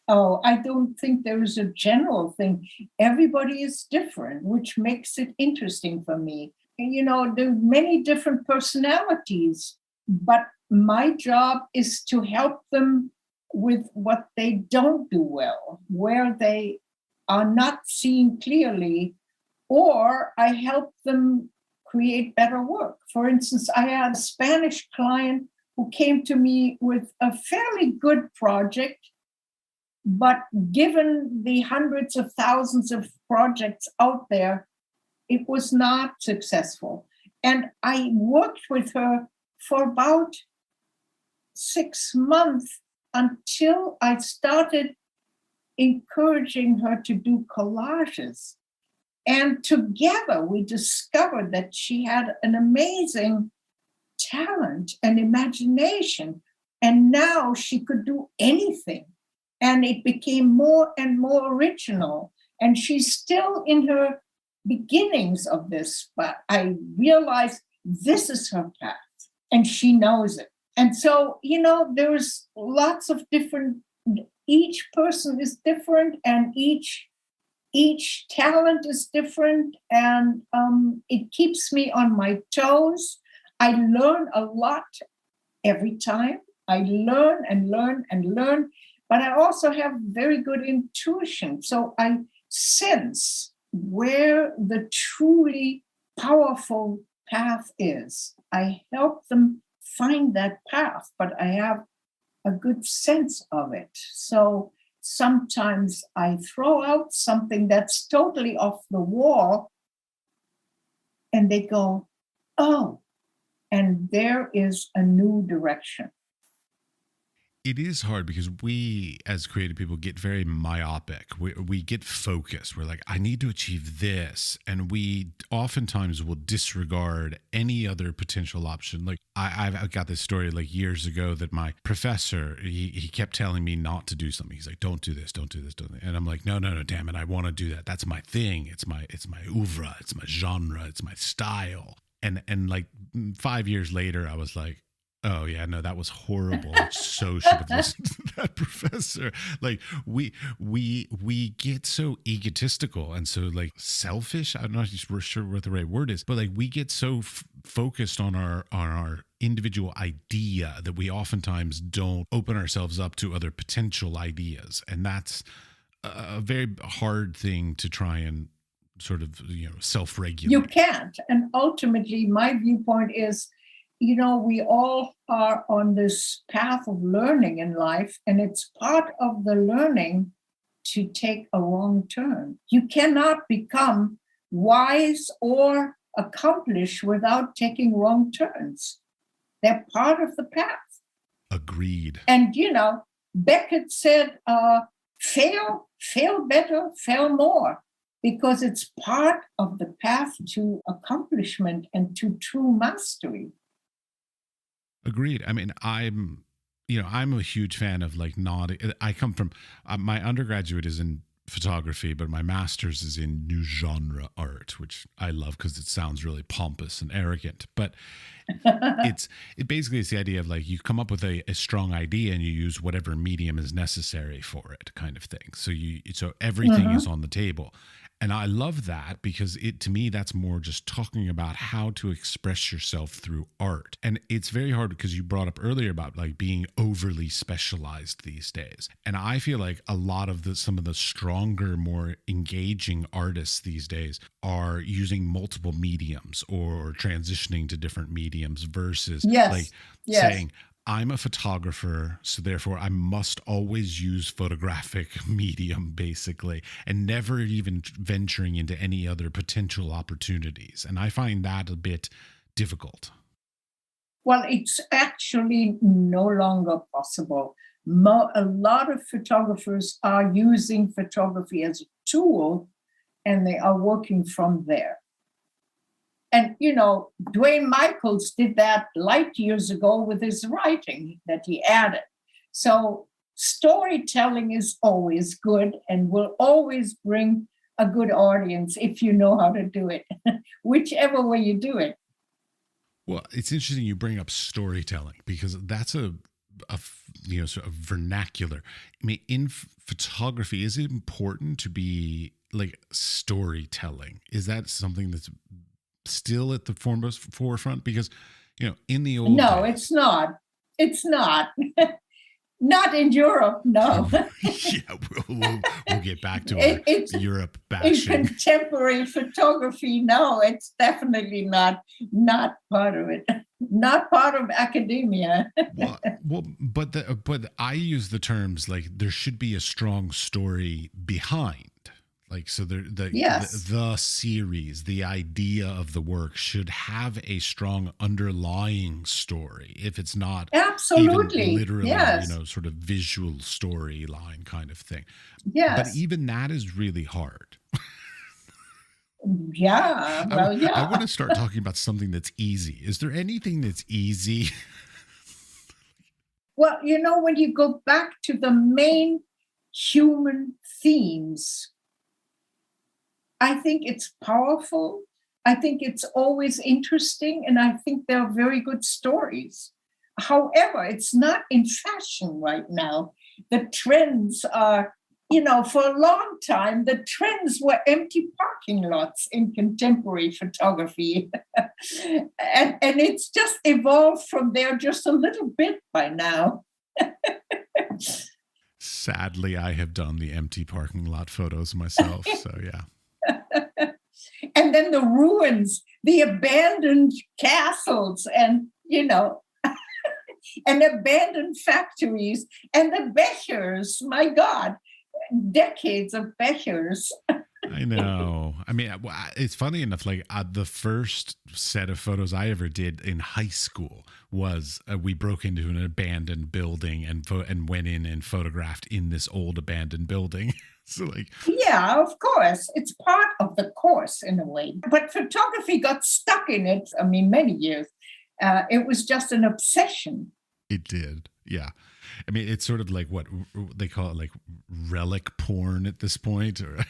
Oh, I don't think there is a general thing. Everybody is different, which makes it interesting for me. There are many different personalities, but my job is to help them with what they don't do well, where they are not seeing clearly, or I help them create better work. For instance, I had a Spanish client who came to me with a fairly good project, but given the hundreds of thousands of projects out there, it was not successful. And I worked with her for about 6 months until I started encouraging her to do collages. And together we discovered that she had an amazing talent and imagination. And now she could do anything. And it became more and more original. And she's still in her beginnings of this, but I realized this is her path and she knows it. And so, there's lots of different, each person is different, and each talent is different. And it keeps me on my toes. I learn a lot every time. I learn and learn and learn. But I also have very good intuition. So I sense where the truly powerful path is. I help them find that path, but I have a good sense of it. So sometimes I throw out something that's totally off the wall, and they go, oh, and there is a new direction. It is hard because we, as creative people, get very myopic. We get focused. We're like, I need to achieve this. And we oftentimes will disregard any other potential option. Like I've got this story like years ago that my professor, he kept telling me not to do something. He's like, don't do this, don't do this, don't do this. And I'm like, no, damn it. I want to do that. That's my thing. It's my oeuvre. It's my genre. It's my style. And like 5 years later, I was like, oh yeah, no, that was horrible. So should have listened to that professor. Like we get so egotistical and so like selfish. I'm not sure what the right word is, but like we get so focused on our individual idea that we oftentimes don't open ourselves up to other potential ideas, and that's a very hard thing to try and sort of self-regulate. You can't, and ultimately, my viewpoint is, we all are on this path of learning in life, and it's part of the learning to take a wrong turn. You cannot become wise or accomplished without taking wrong turns. They're part of the path. Agreed. And, Beckett said, fail better, fail more, because it's part of the path to accomplishment and to true mastery. Agreed. I mean, I'm a huge fan of like not. I come from my undergraduate is in photography, but my master's is in new genre art, which I love because it sounds really pompous and arrogant. But it basically is the idea of like you come up with a strong idea and you use whatever medium is necessary for it, kind of thing. So everything is on the table. And I love that because to me, that's more just talking about how to express yourself through art. And it's very hard because you brought up earlier about like being overly specialized these days. And I feel like a lot of some of the stronger, more engaging artists these days are using multiple mediums or transitioning to different mediums versus saying, I'm a photographer, so therefore I must always use photographic medium, basically, and never even venturing into any other potential opportunities. And I find that a bit difficult. Well, it's actually no longer possible. A lot of photographers are using photography as a tool, and they are working from there. And, Dwayne Michaels did that light years ago with his writing that he added. So storytelling is always good and will always bring a good audience if you know how to do it, whichever way you do it. Well, it's interesting you bring up storytelling because that's a sort of vernacular. I mean, in photography, is it important to be like storytelling? Is that something that's still at the forefront? Because in the old days, it's not not in Europe. No. Yeah, we'll get back to it's Europe bashing. In contemporary photography, no, it's definitely not part of it, not part of academia. But I use the terms like there should be a strong story behind. Like, so the series, the idea of the work should have a strong underlying story. If it's not absolutely even literally, sort of visual storyline kind of thing. Yes. But even that is really hard. Yeah. Well, yeah. I want to start talking about something that's easy. Is there anything that's easy? Well, when you go back to the main human themes, I think it's powerful. I think it's always interesting. And I think they're very good stories. However, it's not in fashion right now. The trends are, for a long time, the trends were empty parking lots in contemporary photography. and it's just evolved from there just a little bit by now. Sadly, I have done the empty parking lot photos myself. So, yeah. And then the ruins, the abandoned castles, and and abandoned factories, and the Bechers. My God, decades of Bechers. I know. I mean, it's funny enough. Like the first set of photos I ever did in high school was we broke into an abandoned building and went in and photographed in this old abandoned building. So yeah, of course, it's part of the course in a way. But photography got stuck in it. I mean, many years. It was just an obsession. It did, yeah. I mean, it's sort of like what they call it, like relic porn at this point, or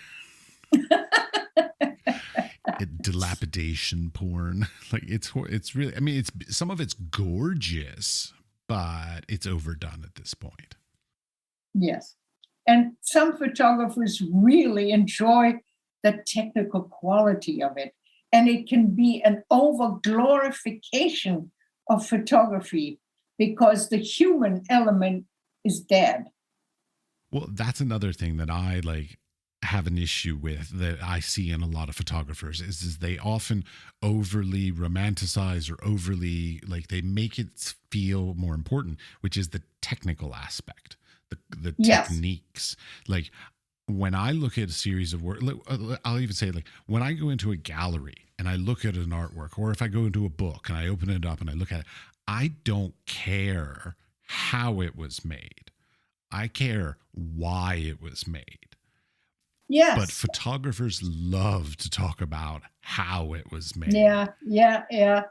dilapidation porn. Like it's really. I mean, some of it's gorgeous, but it's overdone at this point. Yes. And some photographers really enjoy the technical quality of it. And it can be an over-glorification of photography because the human element is dead. Well, that's another thing that I have an issue with that I see in a lot of photographers is they often overly romanticize or overly they make it feel more important, which is the technical aspect. The yes. techniques. Like when I look at a series of work, I'll even say like when I go into a gallery and I look at an artwork, or if I go into a book and I open it up and I look at it, I don't care how it was made. I care why it was made. Yes. But photographers love to talk about how it was made. Yeah.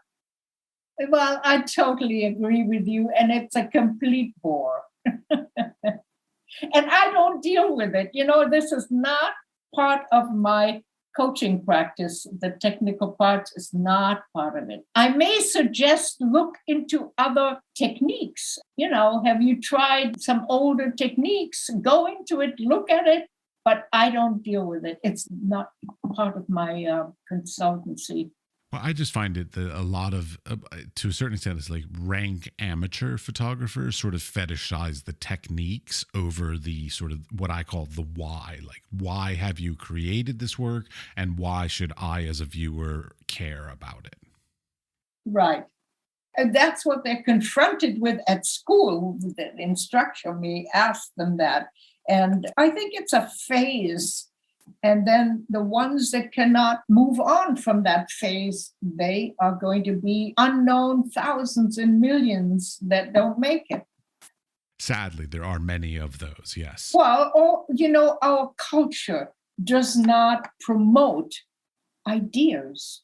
Well, I totally agree with you, and it's a complete bore. And I don't deal with it. This is not part of my coaching practice. The technical part is not part of it. I may suggest look into other techniques. Have you tried some older techniques? Go into it, look at it, but I don't deal with it. It's not part of my consultancy. Well, I just find it that a lot of, to a certain extent, it's like rank amateur photographers sort of fetishize the techniques over the sort of what I call the why. Like, why have you created this work, and why should I, as a viewer, care about it? Right. And that's what they're confronted with at school. The instructor may ask them that. And I think it's a phase. And then the ones that cannot move on from that phase, they are going to be unknown thousands and millions that don't make it. Sadly, there are many of those, yes. Well, our culture does not promote ideas.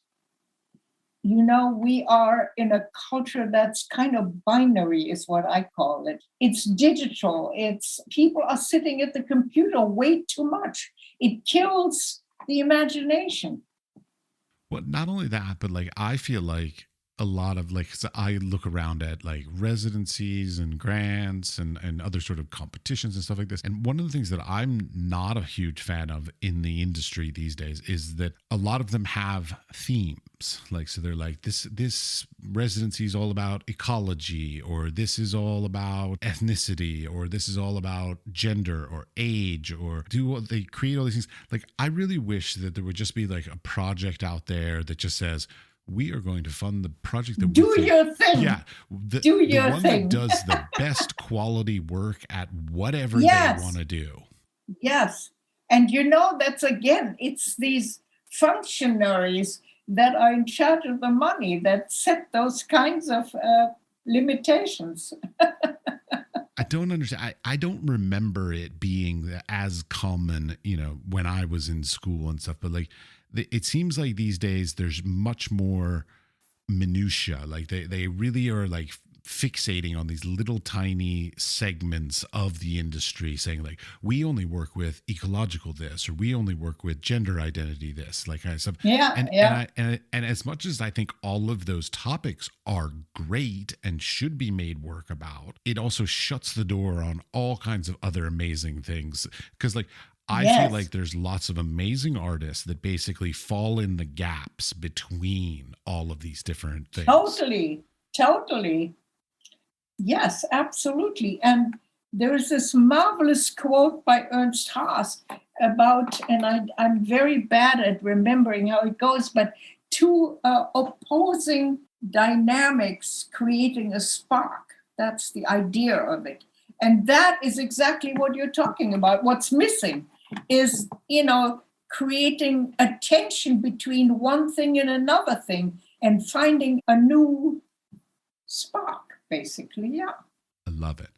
We are in a culture that's kind of binary, is what I call it. It's digital. It's people are sitting at the computer way too much. It kills the imagination. Well, not only that, but like I feel like a lot of like, so I look around at like residencies and grants and other sort of competitions and stuff like this. And one of the things that I'm not a huge fan of in the industry these days is that a lot of them have themes. Like, so they're like, this residency is all about ecology, or this is all about ethnicity, or this is all about gender or age, or they create all these things. Like, I really wish that there would just be like a project out there that just says, we are going to fund the project that do your thing. Yeah, do your the one thing. that does the best quality work at whatever Yes. they want to do. Yes, and that's again, it's these functionaries that are in charge of the money that set those kinds of limitations. I don't understand. I don't remember it being as common, when I was in school and stuff. But like, it seems like these days there's much more minutia. Like they really are like fixating on these little tiny segments of the industry, saying like, we only work with ecological this, or we only work with gender identity this, like kind of stuff. And as much as I think all of those topics are great and should be made work about, it also shuts the door on all kinds of other amazing things. Because like, I feel like there's lots of amazing artists that basically fall in the gaps between all of these different things. Totally. Yes, absolutely. And there is this marvelous quote by Ernst Haas about, and I'm very bad at remembering how it goes, but two opposing dynamics creating a spark. That's the idea of it. And that is exactly what you're talking about. What's missing is, creating a tension between one thing and another thing and finding a new spark, basically. Yeah. I love it.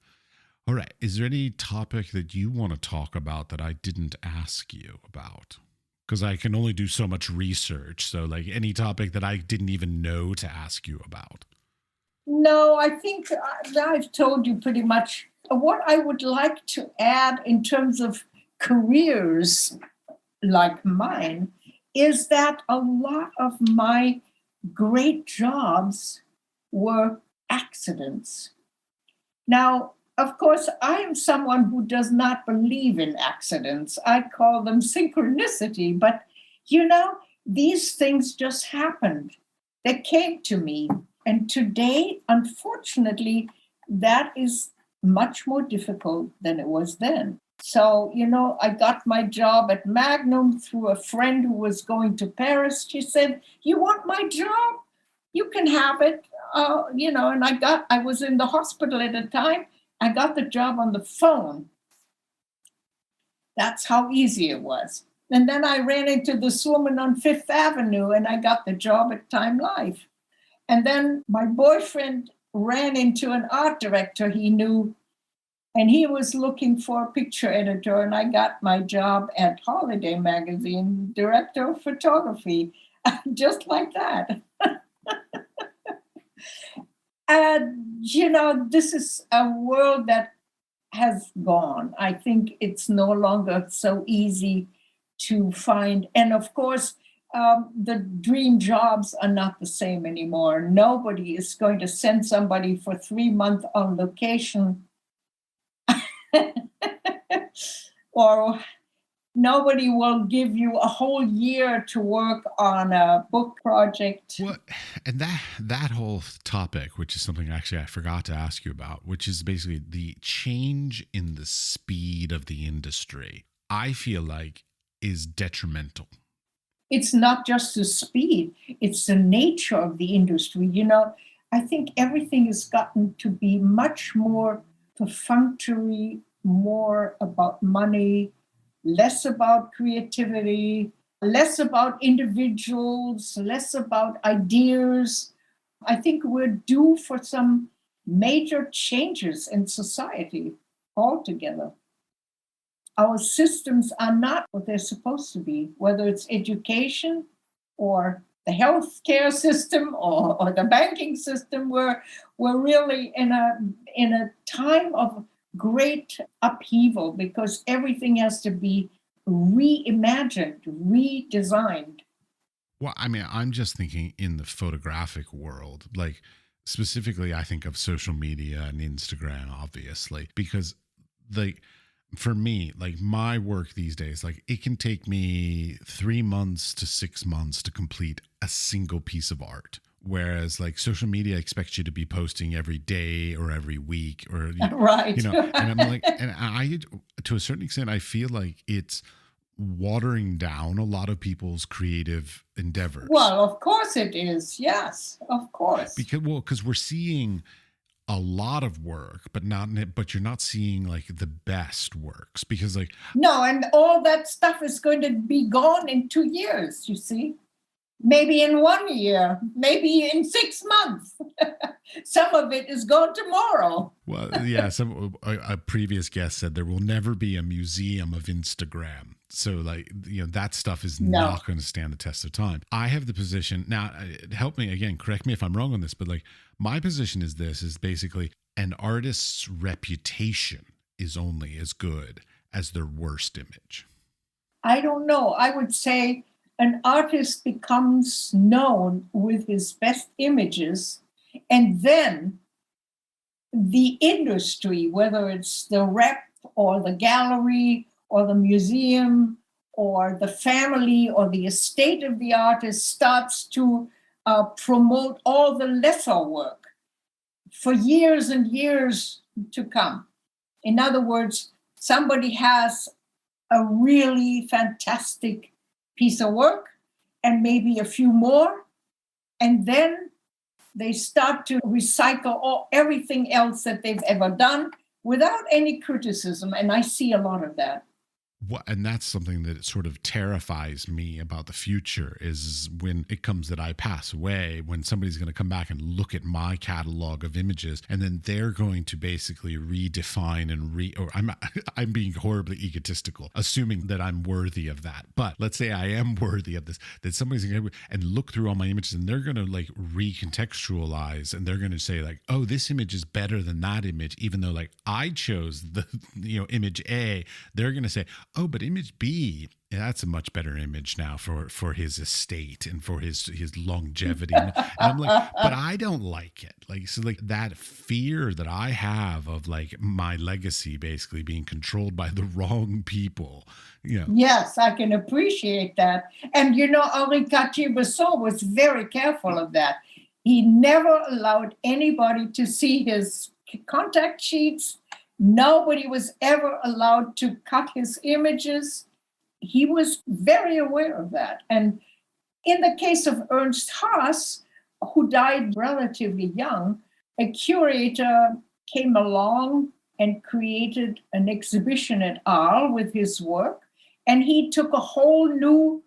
All right. Is there any topic that you want to talk about that I didn't ask you about? Because I can only do so much research. So like any topic that I didn't even know to ask you about. No, I think I've told you pretty much. What I would like to add in terms of careers like mine is that a lot of my great jobs were accidents. Now, of course, I am someone who does not believe in accidents. I call them synchronicity, but these things just happened. They came to me. And today, unfortunately, that is much more difficult than it was then. So, I got my job at Magnum through a friend who was going to Paris. She said, "You want my job? You can have it." And I was in the hospital at the time. I got the job on the phone. That's how easy it was. And then I ran into this woman on Fifth Avenue and I got the job at Time Life. And then my boyfriend ran into an art director he knew, and he was looking for a picture editor, and I got my job at Holiday Magazine, director of photography, just like that. And, this is a world that has gone. I think it's no longer so easy to find. And of course, the dream jobs are not the same anymore. Nobody is going to send somebody for 3 months on location or nobody will give you a whole year to work on a book project. Well, and that whole topic, which is something actually I forgot to ask you about, which is basically the change in the speed of the industry, I feel like is detrimental. It's not just the speed, it's the nature of the industry. I think everything has gotten to be much more perfunctory, more about money, less about creativity, less about individuals, less about ideas. I think we're due for some major changes in society altogether. Our systems are not what they're supposed to be, whether it's education or the healthcare system or the banking system. We're really in a time of great upheaval because everything has to be reimagined, redesigned. Well, I mean, I'm just thinking in the photographic world, like specifically, I think of social media and Instagram, obviously, because like for me, like my work these days, like it can take me 3 months to 6 months to complete a single piece of art. Whereas like social media expects you to be posting every day or every week or, Right. and I'm like, and I, to a certain extent, I feel like it's watering down a lot of people's creative endeavors. Well, of course it is. Yes, of course. Because we're seeing a lot of work, but you're not seeing like the best works because like no, and all that stuff is going to be gone in 2 years. You see, maybe in 1 year, maybe in 6 months. Some of it is gone tomorrow. Well, yeah. A previous guest said there will never be a museum of Instagram. So like, that stuff is not going to stand the test of time. I have the position now, help me again, correct me if I'm wrong on this, but like my position is basically an artist's reputation is only as good as their worst image. I don't know. I would say an artist becomes known with his best images, and then the industry, whether it's the rep or the gallery or the museum or the family or the estate of the artist, starts to promote all the lesser work for years and years to come. In other words, somebody has a really fantastic piece of work and maybe a few more, and then they start to recycle everything else that they've ever done without any criticism, and I see a lot of that. And that's something that sort of terrifies me about the future is when it comes that I pass away, when somebody's going to come back and look at my catalog of images, and then they're going to basically redefine or I'm being horribly egotistical, assuming that I'm worthy of that. But let's say I am worthy of this, that somebody's going to and look through all my images and they're going to like recontextualize and they're going to say like, oh, this image is better than that image, even though like I chose the, image A. They're going to say, oh, but image B, that's a much better image now for his estate and for his longevity. And I'm like, but I don't like it. Like, so like that fear that I have of like my legacy basically being controlled by the wrong people, Yes, I can appreciate that. And Henri Cartier-Bresson was very careful of that. He never allowed anybody to see his contact sheets. Nobody was ever allowed to cut his images. He was very aware of that. And in the case of Ernst Haas, who died relatively young, a curator came along and created an exhibition at Arles with his work. And he took a whole new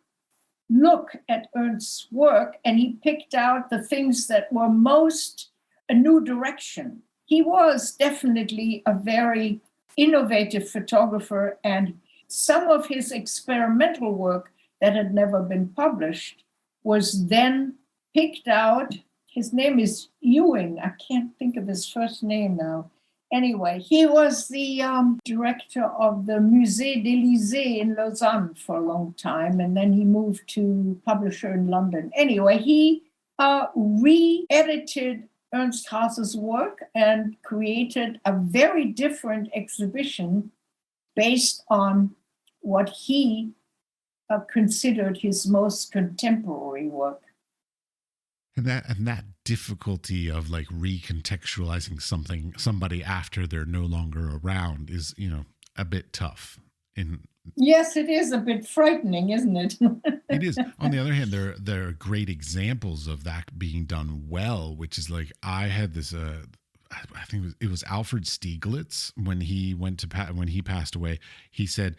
look at Ernst's work, and he picked out the things that were most a new direction. He was definitely a very innovative photographer, and some of his experimental work that had never been published was then picked out. His name is Ewing. I can't think of his first name now. Anyway, he was the director of the Musée d'Élysée in Lausanne for a long time, and then he moved to publisher in London. Anyway, he re-edited Ernst Haas's work and created a very different exhibition based on what he considered his most contemporary work. And that difficulty of like recontextualizing somebody after they're no longer around is, a bit tough. Yes, it is a bit frightening, isn't it? It is. On the other hand, there are great examples of that being done well, which is like I had this. I think it was Alfred Stieglitz when he passed away. He said,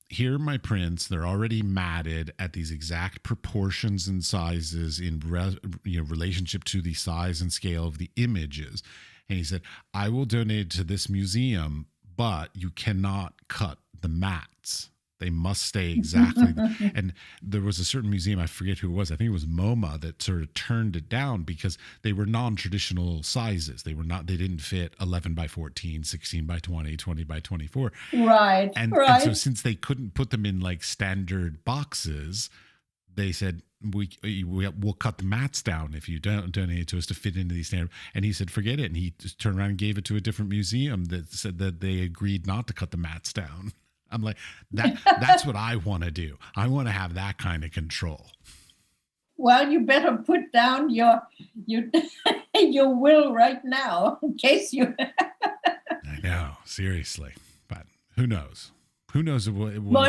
"Here are my prints. They're already matted at these exact proportions and sizes in relationship to the size and scale of the images." And he said, "I will donate it to this museum, but you cannot cut the mats. They must stay exactly." And there was a certain museum, I forget who it was, I think it was MoMA, that sort of turned it down because they were non-traditional sizes. They didn't fit 11 by 14, 16 by 20, 20 by 24. Right. And so since they couldn't put them in like standard boxes, they said, we'll cut the mats down if you don't donate it to us to fit into these standard. And he said, forget it. And he just turned around and gave it to a different museum that said that they agreed not to cut the mats down. I'm like, that's what I want to do. I want to have that kind of control. Well, you better put down your your will right now in case you. I know, seriously, but who knows? Who knows? Well,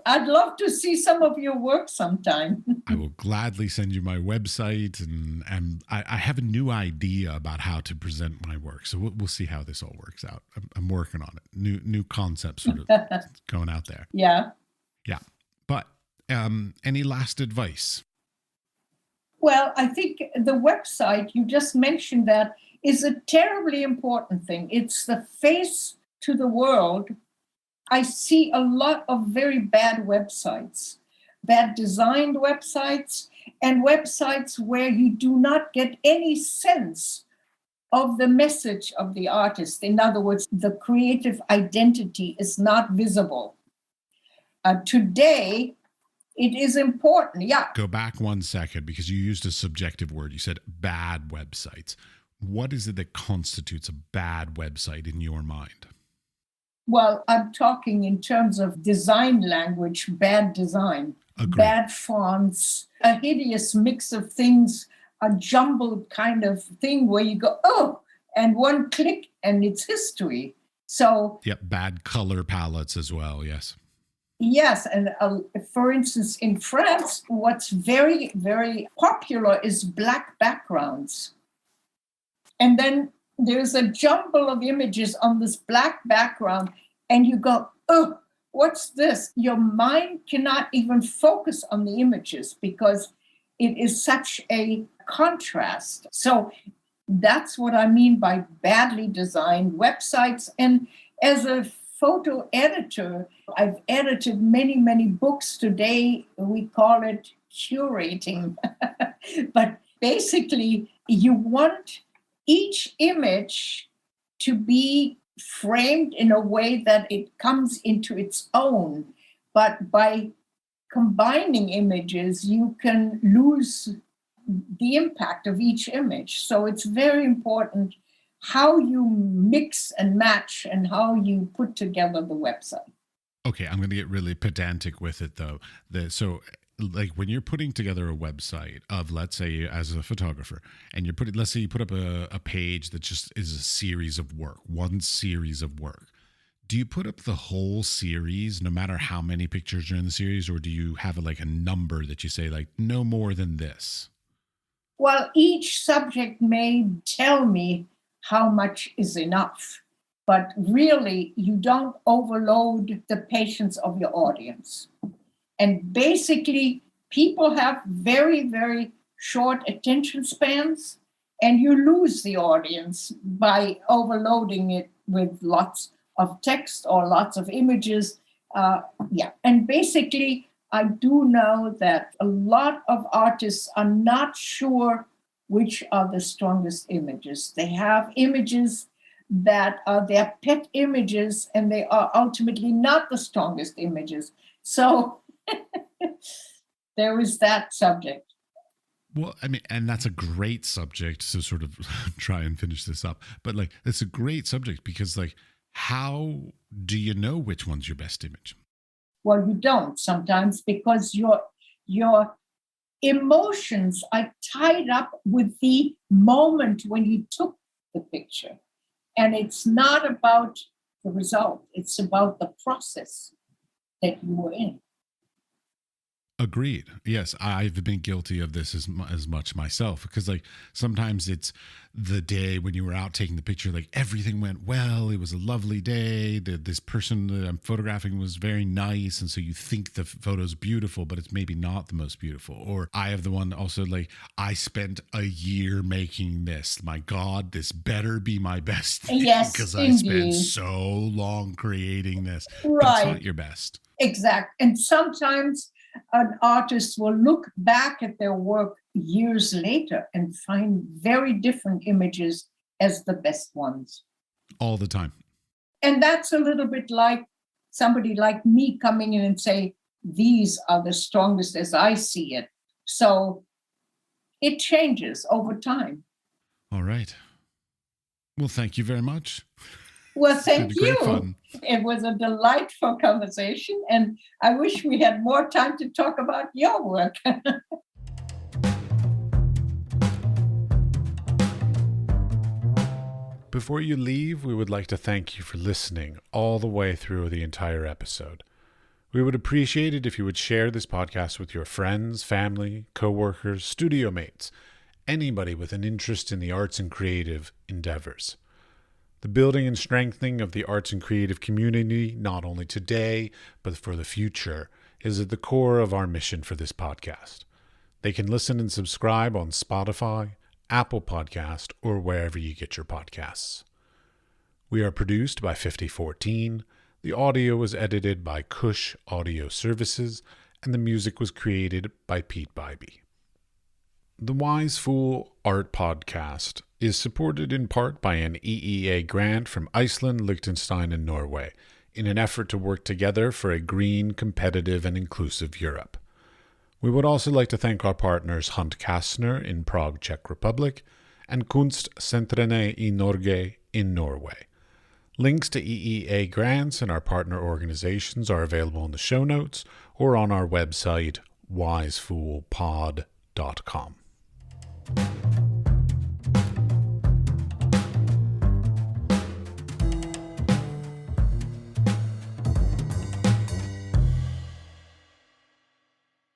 I'd love to see some of your work sometime. I will gladly send you my website, and I have a new idea about how to present my work. So we'll see how this all works out. I'm working on it. New concepts sort of going out there. Yeah. Yeah. But any last advice? Well, I think the website, you just mentioned that, is a terribly important thing. It's the face to the world. I see a lot of very bad websites, bad designed websites, and websites where you do not get any sense of the message of the artist. In other words, the creative identity is not visible. Today, it is important. Yeah. Go back 1 second, because you used a subjective word. You said bad websites. What is it that constitutes a bad website in your mind? Well, I'm talking in terms of design language, bad design, Agreed. Bad fonts, a hideous mix of things, a jumbled kind of thing where you go, oh, and one click and it's history. So, yep, bad color palettes as well, yes. Yes, and for instance, in France, what's very, very popular is black backgrounds. And then there's a jumble of images on this black background, and you go, oh, what's this? Your mind cannot even focus on the images because it is such a contrast. So that's what I mean by badly designed websites. And as a photo editor, I've edited many, many books. Today, we call it curating. But basically, you want each image to be framed in a way that it comes into its own. But by combining images, you can lose the impact of each image. So it's very important how you mix and match and how you put together the website. Okay, I'm going to get really pedantic with it, though. So like when you're putting together a website of, let's say, as a photographer, and let's say you put up a page that just is a series of work, one series of work. Do you put up the whole series, no matter how many pictures are in the series, or do you have a number that you say, like, no more than this? Well, each subject may tell me how much is enough. but really you don't overload the patience of your audience. And basically, people have very, very short attention spans, and you lose the audience by overloading it with lots of text or lots of images. And basically, I do know that a lot of artists are not sure which are the strongest images. They have images that are their pet images, and they are ultimately not the strongest images. So there is that subject. Well, I mean, and that's a great subject to sort of try and finish this up. But like, it's a great subject because, like, how do you know which one's your best image? Well, you don't sometimes, because your emotions are tied up with the moment when you took the picture. And it's not about the result. It's about the process that you were in. Agreed. Yes, I've been guilty of this as much myself, because like sometimes it's the day when you were out taking the picture, like everything went well. It was a lovely day. This person that I'm photographing was very nice. And so you think the photo's beautiful, but it's maybe not the most beautiful. Or I have the one also like, I spent a year making this. My God, this better be my best thing, yes, because indeed. I spent so long creating this. Right. But it's not your best. Exactly. And sometimes an artist will look back at their work years later and find very different images as the best ones. All the time. And that's a little bit like somebody like me coming in and say, these are the strongest as I see it. So it changes over time. All right. Well, thank you very much. Well, thank you. Great fun. It was a delightful conversation, and I wish we had more time to talk about your work. Before you leave, we would like to thank you for listening all the way through the entire episode. We would appreciate it if you would share this podcast with your friends, family, coworkers, studio mates, anybody with an interest in the arts and creative endeavors. The building and strengthening of the arts and creative community, not only today, but for the future, is at the core of our mission for this podcast. They can listen and subscribe on Spotify, Apple Podcast, or wherever you get your podcasts. We are produced by 5014. The audio was edited by CushAudio Services, and the music was created by Pete Bybee. The Wise Fool Art Podcast is supported in part by an EEA grant from Iceland, Liechtenstein, and Norway in an effort to work together for a green, competitive, and inclusive Europe. We would also like to thank our partners Hunt Kastner in Prague, Czech Republic, and Kunstsentrene i Norge in Norway. Links to EEA grants and our partner organizations are available in the show notes or on our website, wisefoolpod.com.